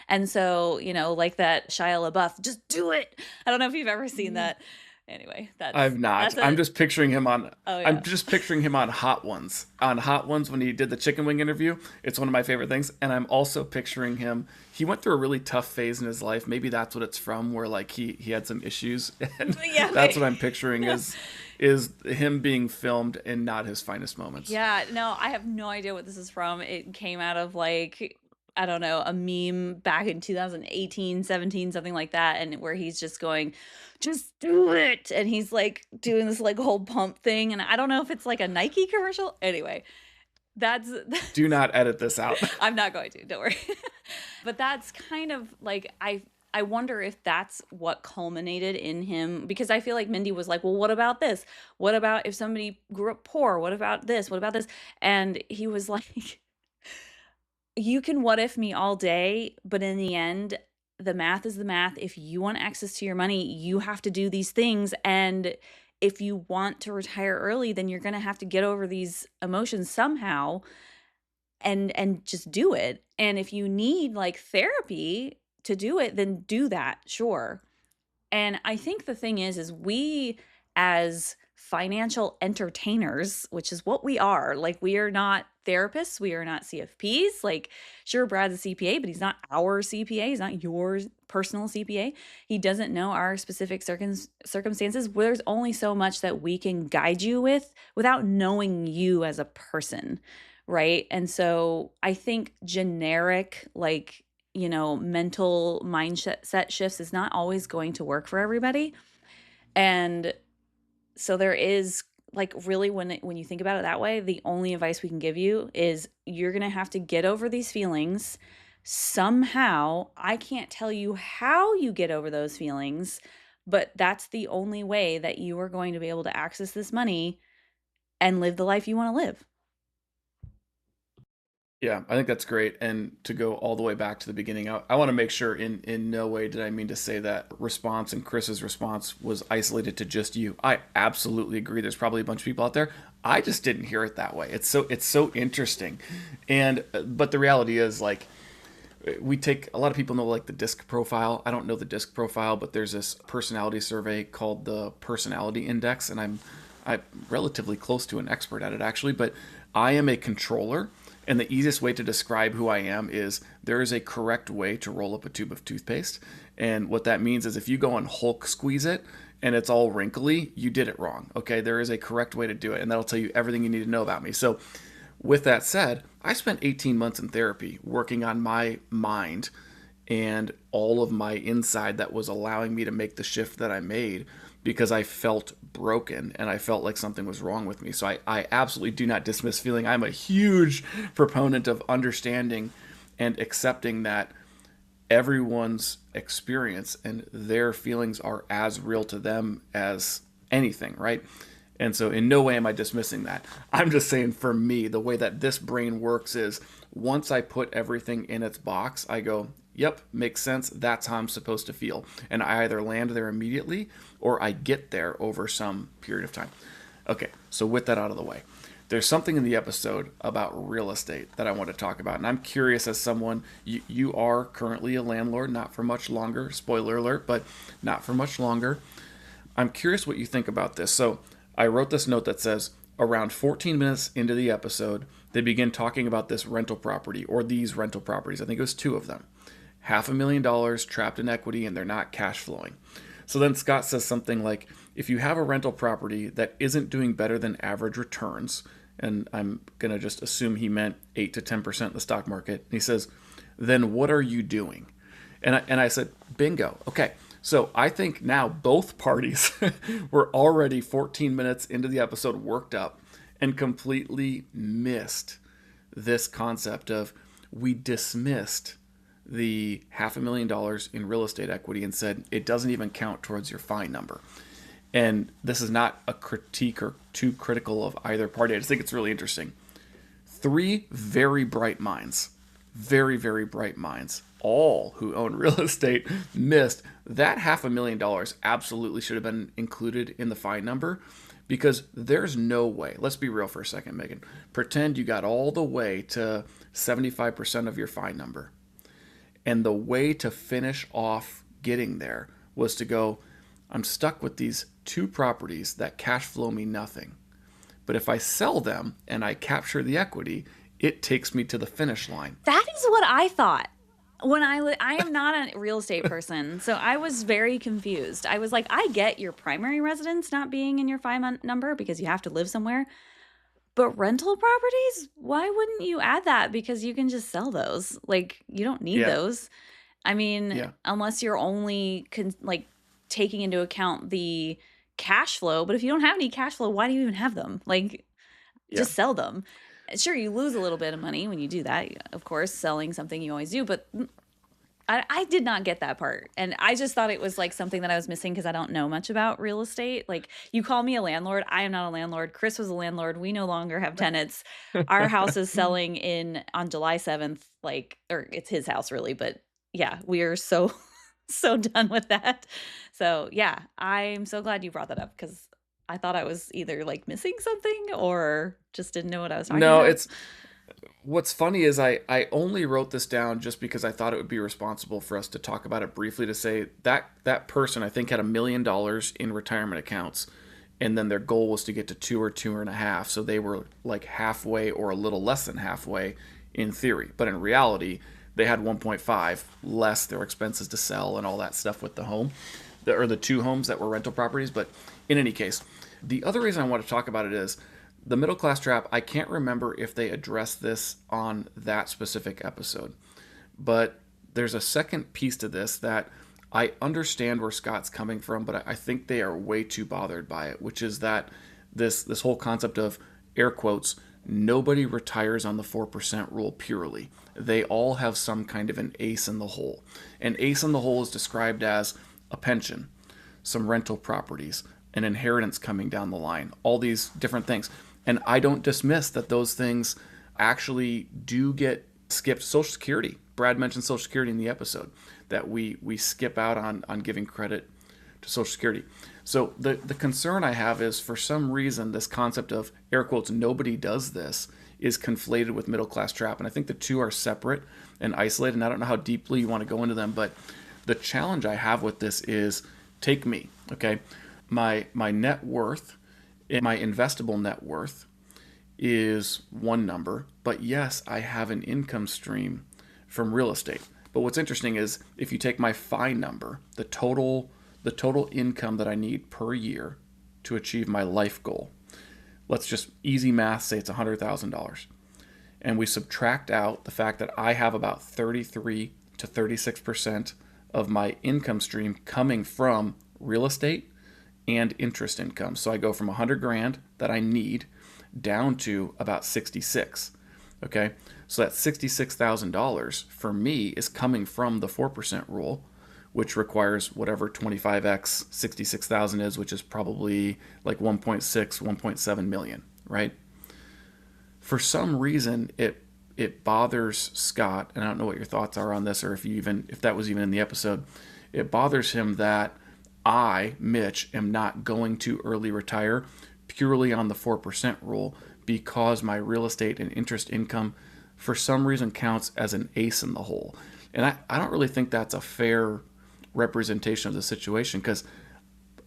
And so, like that Shia LaBeouf, just do it. I don't know if you've ever seen that. Anyway, I've not. that's a oh I'm yeah. just picturing him on Hot Ones. On Hot Ones when he did the chicken wing interview. It's one of my favorite things. And I'm also picturing him. He went through a really tough phase in his life. Maybe that's what it's from, where like he had some issues. And Yeah, that's what I'm picturing is him being filmed in not his finest moments. yeah, no, I have no idea what this is from. It came out of like, I don't know, a meme back in 2018, 17, something like that, and where he's just going, just do it. And he's like doing this like whole pump thing. And I don't know if it's like a Nike commercial. Anyway, that's Do not edit this out. I'm not going to, don't worry. But that's kind of like I wonder if that's what culminated in him because I feel like Mindy was like, "Well, what about this? What about if somebody grew up poor? What about this? What about this?" And he was like, "You can what if me all day, but in the end, the math is the math. If you want access to your money, you have to do these things and if you want to retire early, then you're going to have to get over these emotions somehow and just do it. And if you need like therapy to do it, then do that, sure." And I think the thing is we as financial entertainers, which is what we are, like we are not therapists, we are not CFPs. Like, sure, Brad's a CPA, but he's not our CPA. He's not your personal CPA. He doesn't know our specific circumstances. There's only so much that we can guide you with without knowing you as a person, right? And so I think generic, like, mental mindset shifts is not always going to work for everybody. And so there is like really when you think about it that way, the only advice we can give you is you're going to have to get over these feelings somehow. I can't tell you how you get over those feelings, but that's the only way that you are going to be able to access this money and live the life you want to live. Yeah, I think that's great. And to go all the way back to the beginning, I want to make sure in no way did I mean to say that response and Chris's response was isolated to just you. I absolutely agree. There's probably a bunch of people out there. I just didn't hear it that way. It's so interesting. And but the reality is like we take a lot of people know like the disc profile. I don't know the disc profile, but there's this personality survey called the personality index and I'm relatively close to an expert at it actually, but I am a controller. And the easiest way to describe who I am is there is a correct way to roll up a tube of toothpaste. And what that means is if you go and Hulk squeeze it and it's all wrinkly, you did it wrong. Okay, there is a correct way to do it. And that'll tell you everything you need to know about me. So, with that said, I spent 18 months in therapy working on my mind and all of my inside that was allowing me to make the shift that I made because I felt broken and I felt like something was wrong with me. So I absolutely do not dismiss feeling. I'm a huge proponent of understanding and accepting that everyone's experience and their feelings are as real to them as anything, right? And so in no way am I dismissing that. I'm just saying for me, the way that this brain works is once I put everything in its box, I go, yep, makes sense. That's how I'm supposed to feel. And I either land there immediately or I get there over some period of time. Okay, so with that out of the way, there's something in the episode about real estate that I want to talk about. And I'm curious as someone, you are currently a landlord, not for much longer, spoiler alert, but not for much longer. I'm curious what you think about this. So I wrote this note that says, Around 14 minutes into the episode, they begin talking about this rental property or these rental properties. I think it was two of them. $500,000 trapped in equity and they're not cash flowing. So then Scott says something like, if you have a rental property that isn't doing better than average returns, and I'm going to just assume he meant 8 to 10% in the stock market, and he says, then what are you doing? And I said, bingo. Okay. So I think now both parties were already 14 minutes into the episode worked up and completely missed this concept of we dismissed the $500,000 in real estate equity and said it doesn't even count towards your FI number. And this is not a critique or too critical of either party. I just think it's really interesting. Three very bright minds, very, very bright minds, all who own real estate missed that $500,000 absolutely should have been included in the FI number, because there's no way. Let's be real for a second, Megan. Pretend you got all the way to 75% of your FI number. And the way to finish off getting there was to go, I'm stuck with these two properties that cash flow me nothing. But if I sell them and I capture the equity, it takes me to the finish line. That is what I thought. When I am not a real estate person, so I was very confused. I was like, I get your primary residence not being in your FI number because you have to live somewhere. But rental properties, why wouldn't you add that? Because you can just sell those. Like, you don't need those. I mean, unless you're only taking into account the cash flow. But if you don't have any cash flow, why do you even have them? Like, just sell them. Sure, you lose a little bit of money when you do that. Of course, selling something you always do. But I did not get that part. And I just thought it was like something that I was missing because I don't know much about real estate. Like, you call me a landlord. I am not a landlord. Chris was a landlord. We no longer have tenants. Our house is selling on July 7th. Or it's his house really. But yeah, we are so done with that. So yeah, I'm so glad you brought that up because I thought I was either like missing something or just didn't know what I was talking about. No, what's funny is I only wrote this down just because I thought it would be responsible for us to talk about it briefly, to say that person I think had $1 million in retirement accounts, and then their goal was to get to 2 or 2.5. So they were like halfway or a little less than halfway in theory. But in reality, they had 1.5 less their expenses to sell and all that stuff with the home, or the two homes that were rental properties. But in any case, the other reason I want to talk about it is the middle class trap. I can't remember if they addressed this on that specific episode, but there's a second piece to this that I understand where Scott's coming from, but I think they are way too bothered by it, which is that this whole concept of, air quotes, nobody retires on the 4% rule purely. They all have some kind of an ace in the hole. An ace in the hole is described as a pension, some rental properties, an inheritance coming down the line, all these different things. And I don't dismiss that those things actually do get skipped. Social Security. Brad mentioned Social Security in the episode, that we skip out on giving credit to Social Security. So the concern I have is, for some reason, this concept of, air quotes, nobody does this, is conflated with middle class trap. And I think the two are separate and isolated. And I don't know how deeply you want to go into them, but the challenge I have with this is, take me, okay? My net worth, my investable net worth is one number, but yes, I have an income stream from real estate. But what's interesting is, if you take my FI number, the total income that I need per year to achieve my life goal, let's just easy math, say it's $100,000. And we subtract out the fact that I have about 33 to 36% of my income stream coming from real estate and interest income. So I go from 100 grand that I need down to about 66. Okay. So that $66,000 for me is coming from the 4% rule, which requires whatever 25x 66,000 is, which is probably like 1.6, 1.7 million, right? For some reason, it bothers Scott, and I don't know what your thoughts are on this, or if that was even in the episode. It bothers him that I, Mitch, am not going to early retire purely on the 4% rule, because my real estate and interest income for some reason counts as an ace in the hole. And I don't really think that's a fair representation of the situation, because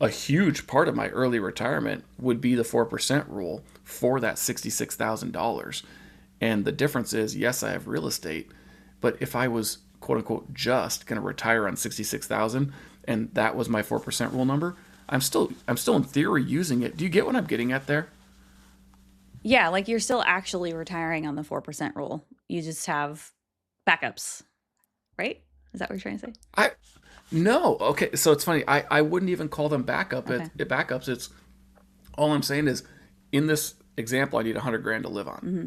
a huge part of my early retirement would be the 4% rule for that $66,000. And the difference is, yes, I have real estate, but if I was quote unquote just going to retire on 66,000 and that was my 4% rule number, I'm still in theory using it. Do you get what I'm getting at there? Yeah, like you're still actually retiring on the 4% rule. You just have backups, right? Is that what you're trying to say? I No. Okay, so it's funny. I wouldn't even call them Okay. backups. It's all I'm saying is in this example I need 100 grand to live on. Hmm.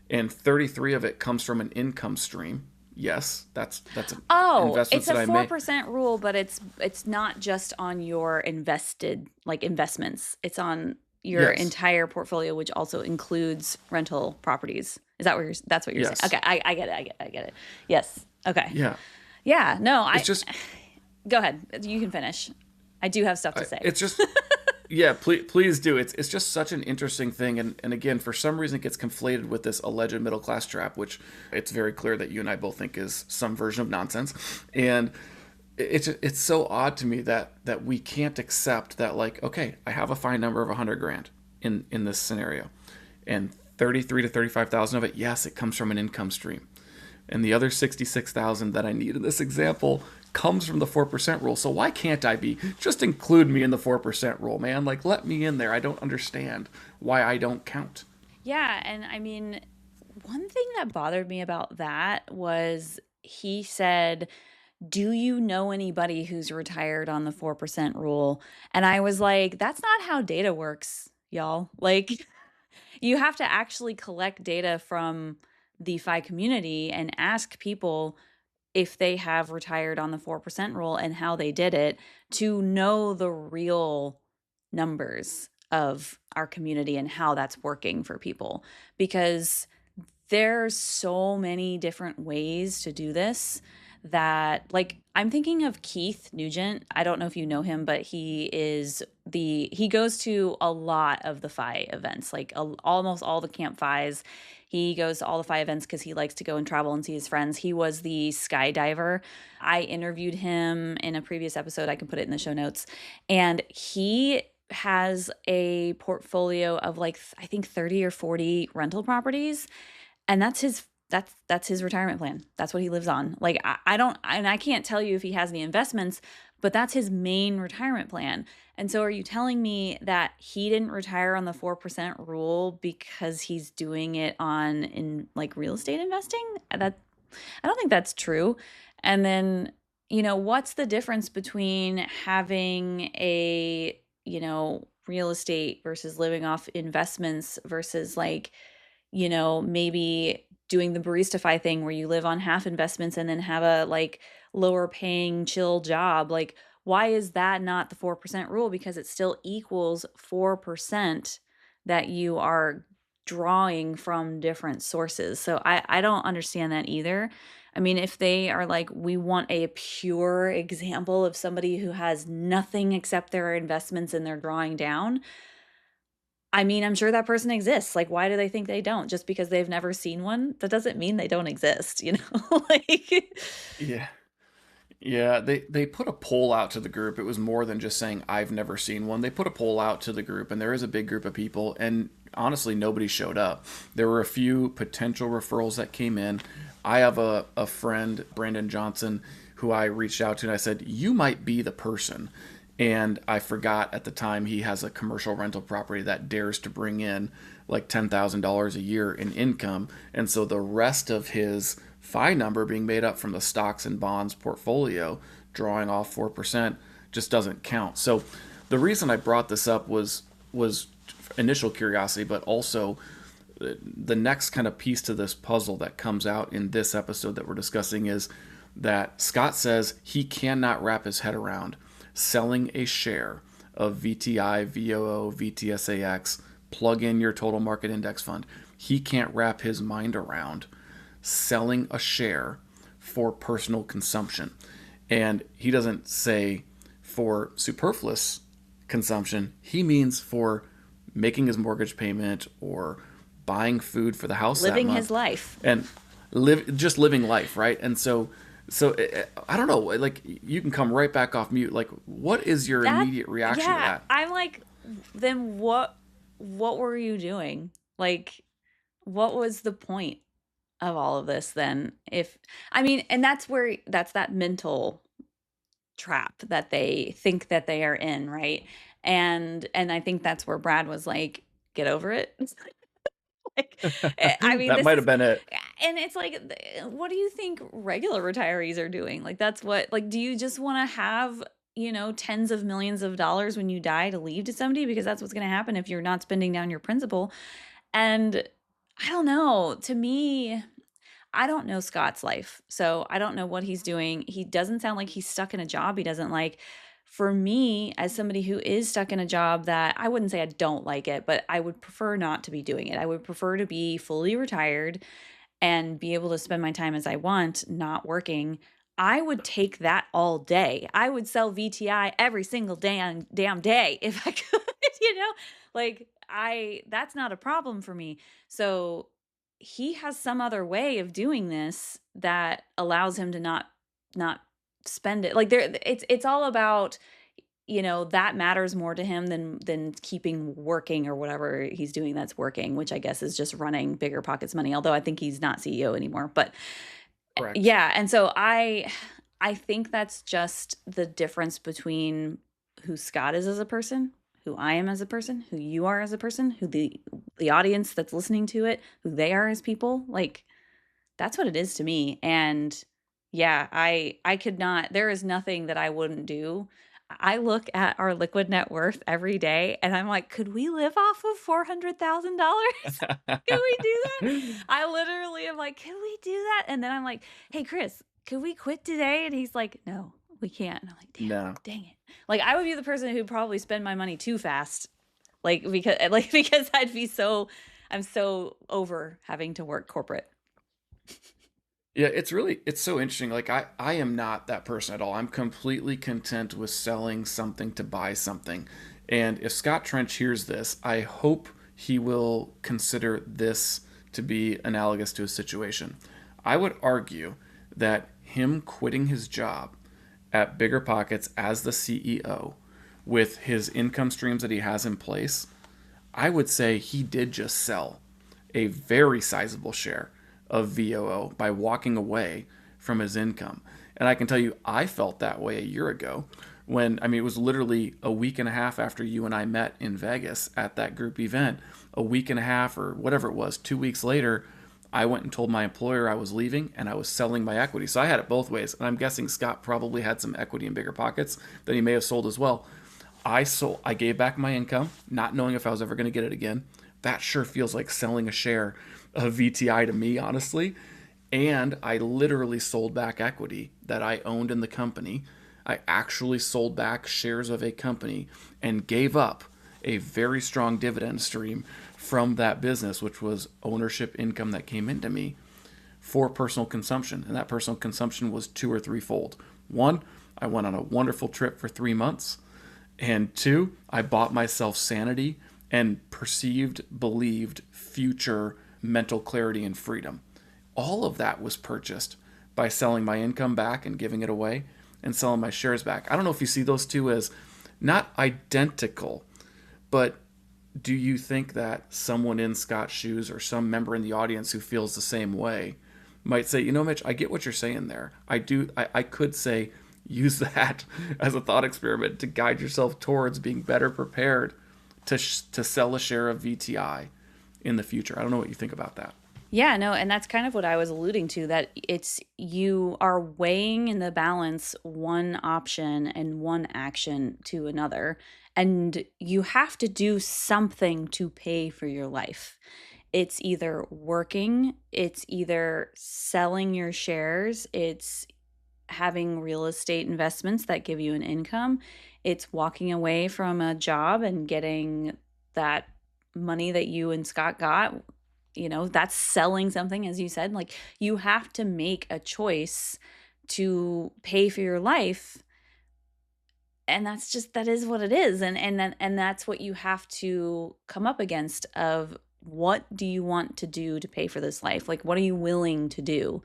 And 33 of it comes from an income stream. Yes, that's Oh, investments it's a that I make. 4% rule, but it's not just on your invested like investments. It's on your Yes. entire portfolio, which also includes rental properties. Is that what that's what you're saying? Yes. Okay, I get it. I get it. Yes. Okay. Yeah. Yeah. No, It's just go ahead. You can finish. I do have stuff to say. it's just yeah, please do. It's just such an interesting thing, and again, for some reason, it gets conflated with this alleged middle class trap, which it's very clear that you and I both think is some version of nonsense, and it's so odd to me that we can't accept that, like, okay, I have a fine number of 100 grand in this scenario, and 33 to 35,000 of it, yes, it comes from an income stream, and the other 66,000 that I need in this example comes from the 4% rule. So why can't I be just include me in the 4% rule, man? Like, let me in there. I don't understand why I don't count. Yeah, and I mean, one thing that bothered me about that was he said, "Do you know anybody who's retired on the 4% rule?" And I was like, "That's not how data works, y'all." Like, you have to actually collect data from the FI community and ask people if they have retired on the 4% rule and how they did it to know the real numbers of our community and how that's working for people, because there's so many different ways to do this that, like, I'm thinking of Keith Nugent. I don't know if you know him, but he goes to a lot of the FI events, like almost all the Camp FIs. He goes to all the FI events because he likes to go and travel and see his friends. He was the skydiver. I interviewed him in a previous episode. I can put it in the show notes. And he has a portfolio of like I think 30 or 40 rental properties, and that's his retirement plan. That's what he lives on. Like I don't, and I can't tell you if he has any investments, but that's his main retirement plan. And so are you telling me that he didn't retire on the 4% rule because he's doing it on in like real estate investing? That I don't think that's true. And then, what's the difference between having a, real estate versus living off investments versus like, maybe doing the baristify thing where you live on half investments and then have a like lower paying chill job? Like, why is that not the 4% rule? Because it still equals 4% that you are drawing from different sources. So I don't understand that either. I mean, if they are like, we want a pure example of somebody who has nothing except their investments and they're drawing down, I mean, I'm sure that person exists. Like, why do they think they don't? Just because they've never seen one? That doesn't mean they don't exist, you know? Like, Yeah. Yeah, they put a poll out to the group. It was more than just saying I've never seen one. They put a poll out to the group, and there is a big group of people, and honestly, nobody showed up. There were a few potential referrals that came in. I have a friend, Brandon Johnson, who I reached out to, and I said, you might be the person. And I forgot at the time he has a commercial rental property that dares to bring in like $10,000 a year in income. And so the rest of his FI number being made up from the stocks and bonds portfolio, drawing off 4%, just doesn't count. So the reason I brought this up was initial curiosity, but also the next kind of piece to this puzzle that comes out in this episode that we're discussing is that Scott says he cannot wrap his head around selling a share of VTI, VOO, VTSAX, plug in your total market index fund. He can't wrap his mind around selling a share for personal consumption. And he doesn't say for superfluous consumption, he means for making his mortgage payment or buying food for the house that living month his life. and just living life, right? And so So I don't know. Like you can come right back off mute. Like, what is your That immediate reaction to yeah, that? I'm like, then what were you doing? Like, what was the point of all of this then? If I mean, and that's that mental trap that they think that they are in, right? And I think that's where Brad was like, get over it. Like, I mean, That this might have is, been it. and it's like, what do you think regular retirees are doing? Like, that's what, like, do you just want to have, tens of millions of dollars when you die to leave to somebody? Because that's what's going to happen if you're not spending down your principal. And I don't know. To me, I don't know Scott's life. So I don't know what he's doing. He doesn't sound like he's stuck in a job he doesn't like. For me, as somebody who is stuck in a job that I wouldn't say I don't like it, but I would prefer not to be doing it. I would prefer to be fully retired and be able to spend my time as I want, not working. I would take that all day. I would sell VTI every single damn day if I could, you know? Like that's not a problem for me. So he has some other way of doing this that allows him to not spend it. Like it's all about, that matters more to him than keeping working or whatever he's doing that's working, which I guess is just running Bigger Pockets Money, although I think he's not CEO anymore. But Correct. yeah, and so I think that's just the difference between who Scott is as a person, who I am as a person, who you are as a person, who the audience that's listening to it, who they are as people. Like that's what it is to me. And yeah, I could not, there is nothing that I wouldn't do. I look at our liquid net worth every day and I'm like, could we live off of $400,000? Can we do that? I literally am like, can we do that? And then I'm like, hey, Chris, could we quit today? And he's like, no, we can't. And I'm like, No. dang it. Like I would be the person who'd probably spend my money too fast. Because I'm so over having to work corporate. Yeah, it's so interesting. Like I am not that person at all. I'm completely content with selling something to buy something. And if Scott Trench hears this, I hope he will consider this to be analogous to a situation. I would argue that him quitting his job at Bigger Pockets as the CEO with his income streams that he has in place, I would say he did just sell a very sizable share of VOO by walking away from his income. And I can tell you, I felt that way a year ago when, I mean, it was literally a week and a half after you and I met in Vegas at that group event. A week and a half or whatever it was, 2 weeks later, I went and told my employer I was leaving and I was selling my equity. So I had it both ways. And I'm guessing Scott probably had some equity in Bigger Pockets that he may have sold as well. I gave back my income, not knowing if I was ever going to get it again. That sure feels like selling a share of VTI to me, honestly. And I literally sold back equity that I owned in the company. I actually sold back shares of a company and gave up a very strong dividend stream from that business, which was ownership income that came into me for personal consumption. And that personal consumption was two or threefold. One, I went on a wonderful trip for 3 months. And two, I bought myself sanity and believed future mental clarity and freedom. All of that was purchased by selling my income back and giving it away and selling my shares back. I don't know if you see those two as not identical, but do you think that someone in Scott's shoes or some member in the audience who feels the same way might say, Mitch, I get what you're saying there. I could say, use that as a thought experiment to guide yourself towards being better prepared to sell a share of VTI in the future. I don't know what you think about that. Yeah, no, and that's kind of what I was alluding to, that it's you are weighing in the balance one option and one action to another, and you have to do something to pay for your life. It's either working, it's either selling your shares, it's having real estate investments that give you an income, it's walking away from a job and getting that money that you and Scott got. That's selling something, as you said. Like you have to make a choice to pay for your life, and that is what it is. And that's what you have to come up against of, what do you want to do to pay for this life? Like, what are you willing to do?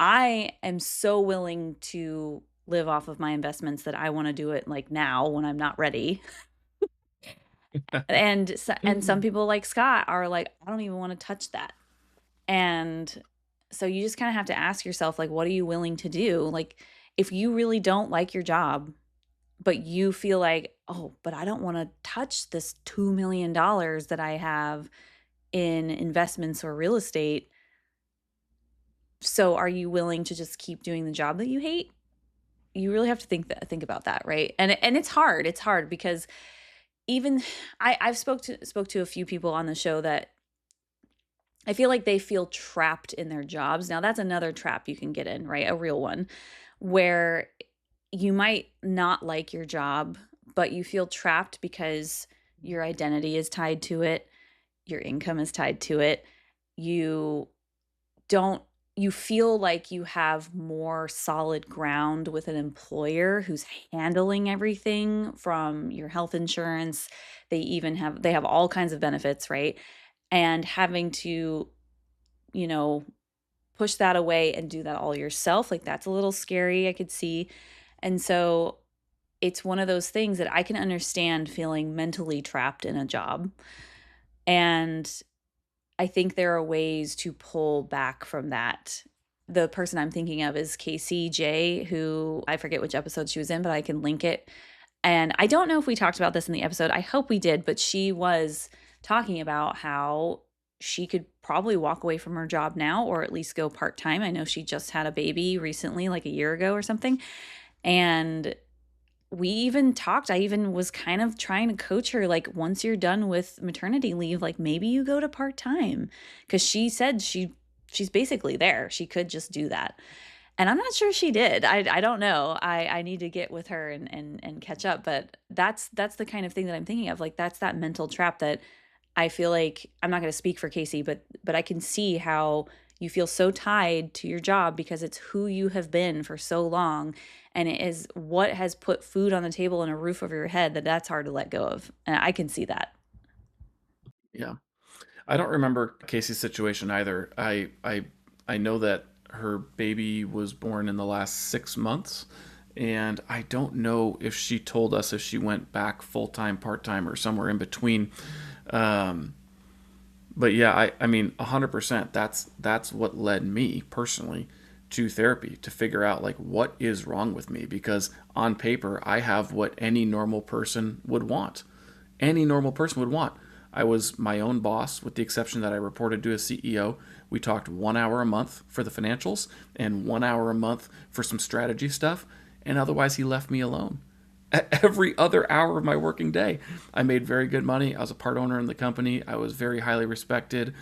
I am so willing to live off of my investments that I want to do it like now when I'm not ready. And some people like Scott are like, I don't even want to touch that. And so you just kind of have to ask yourself, like, what are you willing to do? Like, if you really don't like your job, but you feel like, oh, but I don't want to touch this $2 million that I have in investments or real estate. So are you willing to just keep doing the job that you hate? You really have to think about that, right? And it's hard. It's hard because even I've spoke to a few people on the show that I feel like they feel trapped in their jobs. Now that's another trap you can get in, right? A real one where you might not like your job, but you feel trapped because your identity is tied to it, your income is tied to it. You don't you feel like you have more solid ground with an employer who's handling everything from your health insurance. They have all kinds of benefits, right? And having to, you know, push that away and do that all yourself, like that's a little scary, I could see. And so it's one of those things that I can understand feeling mentally trapped in a job. And I think there are ways to pull back from that. The person I'm thinking of is Casey J, who I forget which episode she was in, but I can link it. And I don't know if we talked about this in the episode. I hope we did, but she was talking about how she could probably walk away from her job now or at least go part-time. I know she just had a baby recently, like a year ago or something. And we even talked, I even was kind of trying to coach her, like, once you're done with maternity leave, like maybe you go to part-time, because she said she's basically there. She could just do that. And I'm not sure she did. I don't know. I need to get with her and catch up. But that's the kind of thing that I'm thinking of. Like that's that mental trap that I feel like, I'm not going to speak for Casey, but I can see how you feel so tied to your job because it's who you have been for so long, and it is what has put food on the table and a roof over your head, that's hard to let go of. And I can see that. Yeah. I don't remember Casey's situation either. I know that her baby was born in the last 6 months, and I don't know if she told us if she went back full time, part time, or somewhere in between. Um, but yeah, I mean, 100%. That's what led me personally to therapy, to figure out like what is wrong with me, because on paper I have what any normal person would want. Any normal person would want. I was my own boss, with the exception that I reported to a CEO. We talked 1 hour a month for the financials and 1 hour a month for some strategy stuff, and otherwise he left me alone. Every other hour of my working day, I made very good money. I was a part owner in the company. I was very highly respected,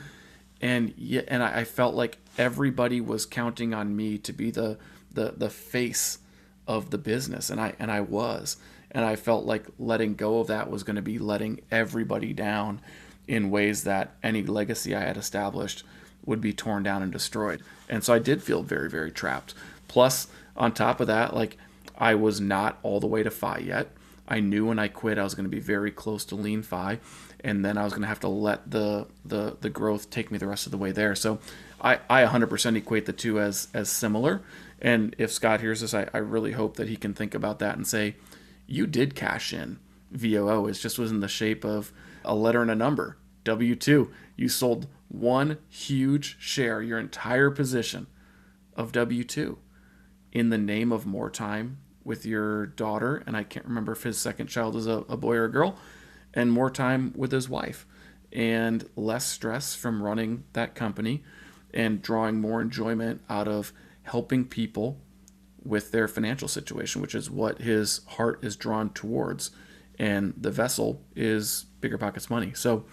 and yeah, and I felt like everybody was counting on me to be the face of the business, and I was, and I felt like letting go of that was going to be letting everybody down in ways that any legacy I had established would be torn down and destroyed. And so I did feel very, very trapped. Plus, on top of that, like, I was not all the way to FI yet. I knew when I quit I was going to be very close to lean FI, and then I was going to have to let the growth take me the rest of the way there. So I 100% equate the two as similar. And if Scott hears this, I really hope that he can think about that and say, you did cash in VOO. It just was in the shape of a letter and a number. W-2. You sold one huge share, your entire position of W-2, in the name of more time with your daughter, and I can't remember if his second child is a boy or a girl, and more time with his wife, and less stress from running that company, and drawing more enjoyment out of helping people with their financial situation, which is what his heart is drawn towards. And the vessel is BiggerPockets Money. So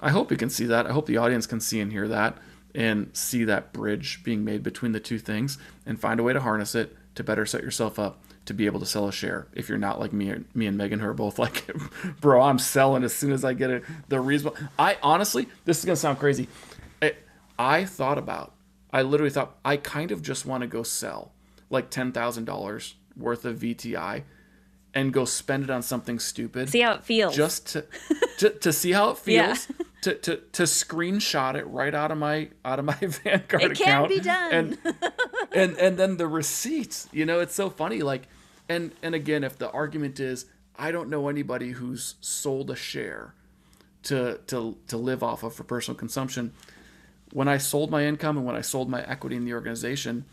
I hope you can see that. I hope the audience can see and hear that and see that bridge being made between the two things, and find a way to harness it to better set yourself up to be able to sell a share. If you're not like me and Megan, who are both like, bro, I'm selling as soon as I get it. The reason I honestly, this is going to sound crazy. I literally thought, I kind of just want to go sell like $10,000 worth of VTI and go spend it on something stupid. See how it feels. Just to see how it feels. Yeah. To screenshot it right out of my Vanguard account. It can be done. And and then the receipts, it's so funny. Like, and again, if the argument is, I don't know anybody who's sold a share to live off of for personal consumption. When I sold my income and when I sold my equity in the organization,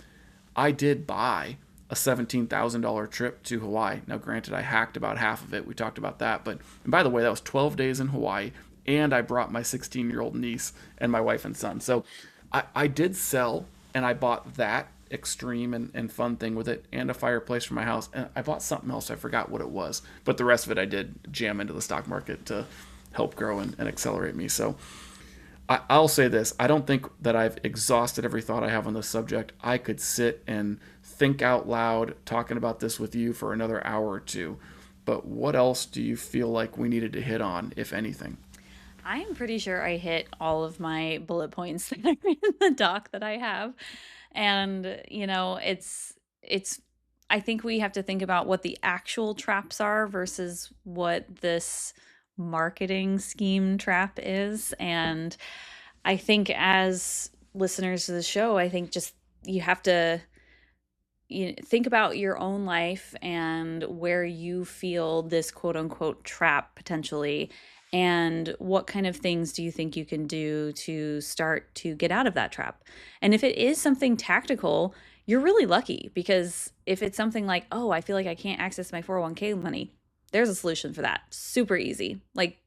I did buy a $17,000 trip to Hawaii. Now, granted, I hacked about half of it. We talked about that. But, and by the way, that was 12 days in Hawaii. And I brought my 16-year-old niece and my wife and son. So I did sell, and I bought that extreme and fun thing with it and a fireplace for my house. And I bought something else. I forgot what it was. But the rest of it I did jam into the stock market to help grow and accelerate me. So I'll say this. I don't think that I've exhausted every thought I have on this subject. I could sit and think out loud talking about this with you for another hour or two. But what else do you feel like we needed to hit on, if anything? I'm pretty sure I hit all of my bullet points that are in the doc that I have. And, it's I think we have to think about what the actual traps are versus what this marketing scheme trap is. And I think as listeners to the show, I think just you have to think about your own life and where you feel this quote unquote trap potentially, and what kind of things do you think you can do to start to get out of that trap. And if it is something tactical, you're really lucky, because if it's something like, oh, I feel like I can't access my 401k money, there's a solution for that. Super easy. Like,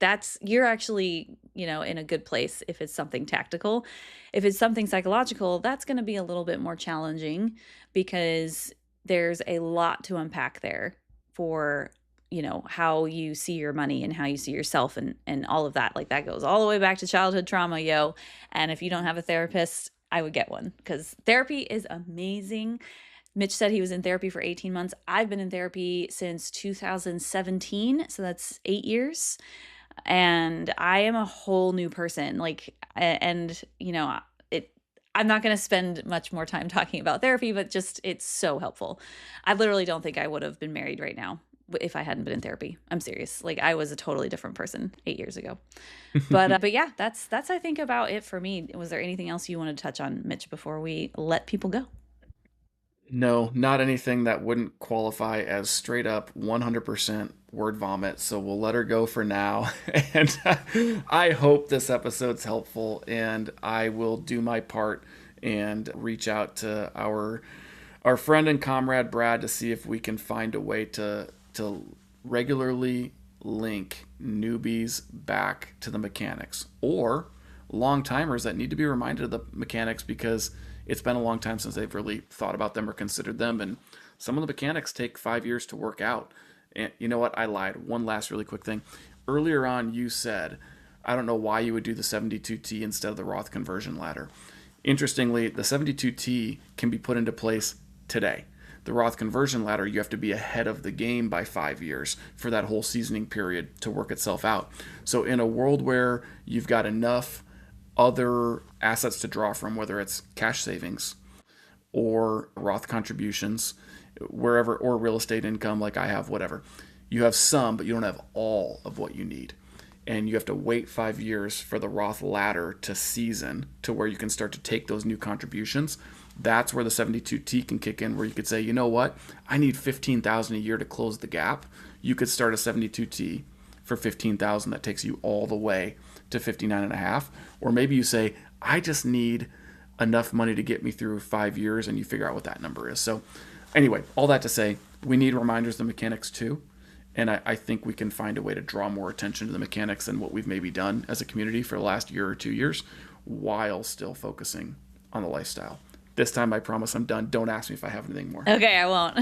you're actually, in a good place if it's something tactical. If it's something psychological, that's going to be a little bit more challenging, because there's a lot to unpack there for, how you see your money and how you see yourself, and all of that. Like, that goes all the way back to childhood trauma, yo. And if you don't have a therapist, I would get one, because therapy is amazing. Mitch said he was in therapy for 18 months. I've been in therapy since 2017, so that's 8 years. And I am a whole new person. Like, and I'm not going to spend much more time talking about therapy, but just, it's so helpful. I literally don't think I would have been married right now if I hadn't been in therapy. I'm serious. Like, I was a totally different person 8 years ago. But yeah, that's I think about it for me. Was there anything else you wanted to touch on, Mitch, before we let people go? No, not anything that wouldn't qualify as straight up 100% word vomit. So we'll let her go for now. And I hope this episode's helpful, and I will do my part and reach out to our friend and comrade Brad to see if we can find a way to regularly link newbies back to the mechanics, or long timers that need to be reminded of the mechanics, because it's been a long time since they've really thought about them or considered them. And some of the mechanics take 5 years to work out. And you know what? I lied. One last really quick thing. Earlier on, you said, I don't know why you would do the 72T instead of the Roth conversion ladder. Interestingly, the 72T can be put into place today. The Roth conversion ladder, you have to be ahead of the game by 5 years for that whole seasoning period to work itself out. So in a world where you've got enough other assets to draw from, whether it's cash savings or Roth contributions, wherever, or real estate income like I have, whatever. You have some, but you don't have all of what you need. And you have to wait 5 years for the Roth ladder to season to where you can start to take those new contributions. That's where the 72T can kick in, where you could say, you know what, I need $15,000 a year to close the gap. You could start a 72T for $15,000 that takes you all the way to 59.5. Or maybe you say, I just need enough money to get me through 5 years, and you figure out what that number is. So anyway, all that to say, we need reminders of the mechanics too. And I think we can find a way to draw more attention to the mechanics than what we've maybe done as a community for the last year or 2 years, while still focusing on the lifestyle. This time, I promise I'm done. Don't ask me if I have anything more. Okay, I won't.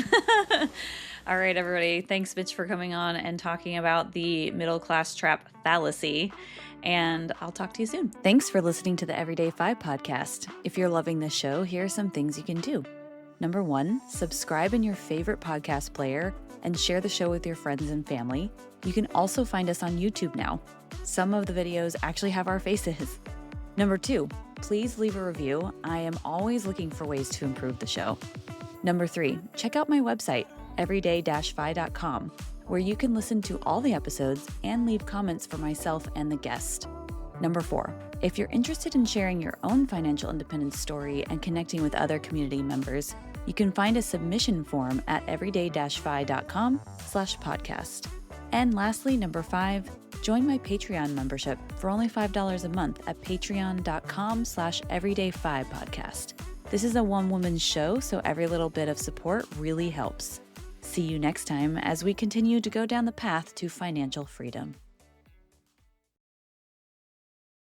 All right, everybody. Thanks, Mitch, for coming on and talking about the middle class trap fallacy. And I'll talk to you soon. Thanks for listening to the EverydayFI podcast. If you're loving this show, here are some things you can do. Number 1, subscribe in your favorite podcast player and share the show with your friends and family. You can also find us on YouTube now. Some of the videos actually have our faces. Number 2, please leave a review. I am always looking for ways to improve the show. Number 3, check out my website, everyday-fi.com, where you can listen to all the episodes and leave comments for myself and the guest. Number 4, if you're interested in sharing your own financial independence story and connecting with other community members, you can find a submission form at everyday-fi.com/podcast. And lastly, number 5, join my Patreon membership for only $5 a month at patreon.com/everydayfi podcast. This is a one-woman show, so every little bit of support really helps. See you next time as we continue to go down the path to financial freedom.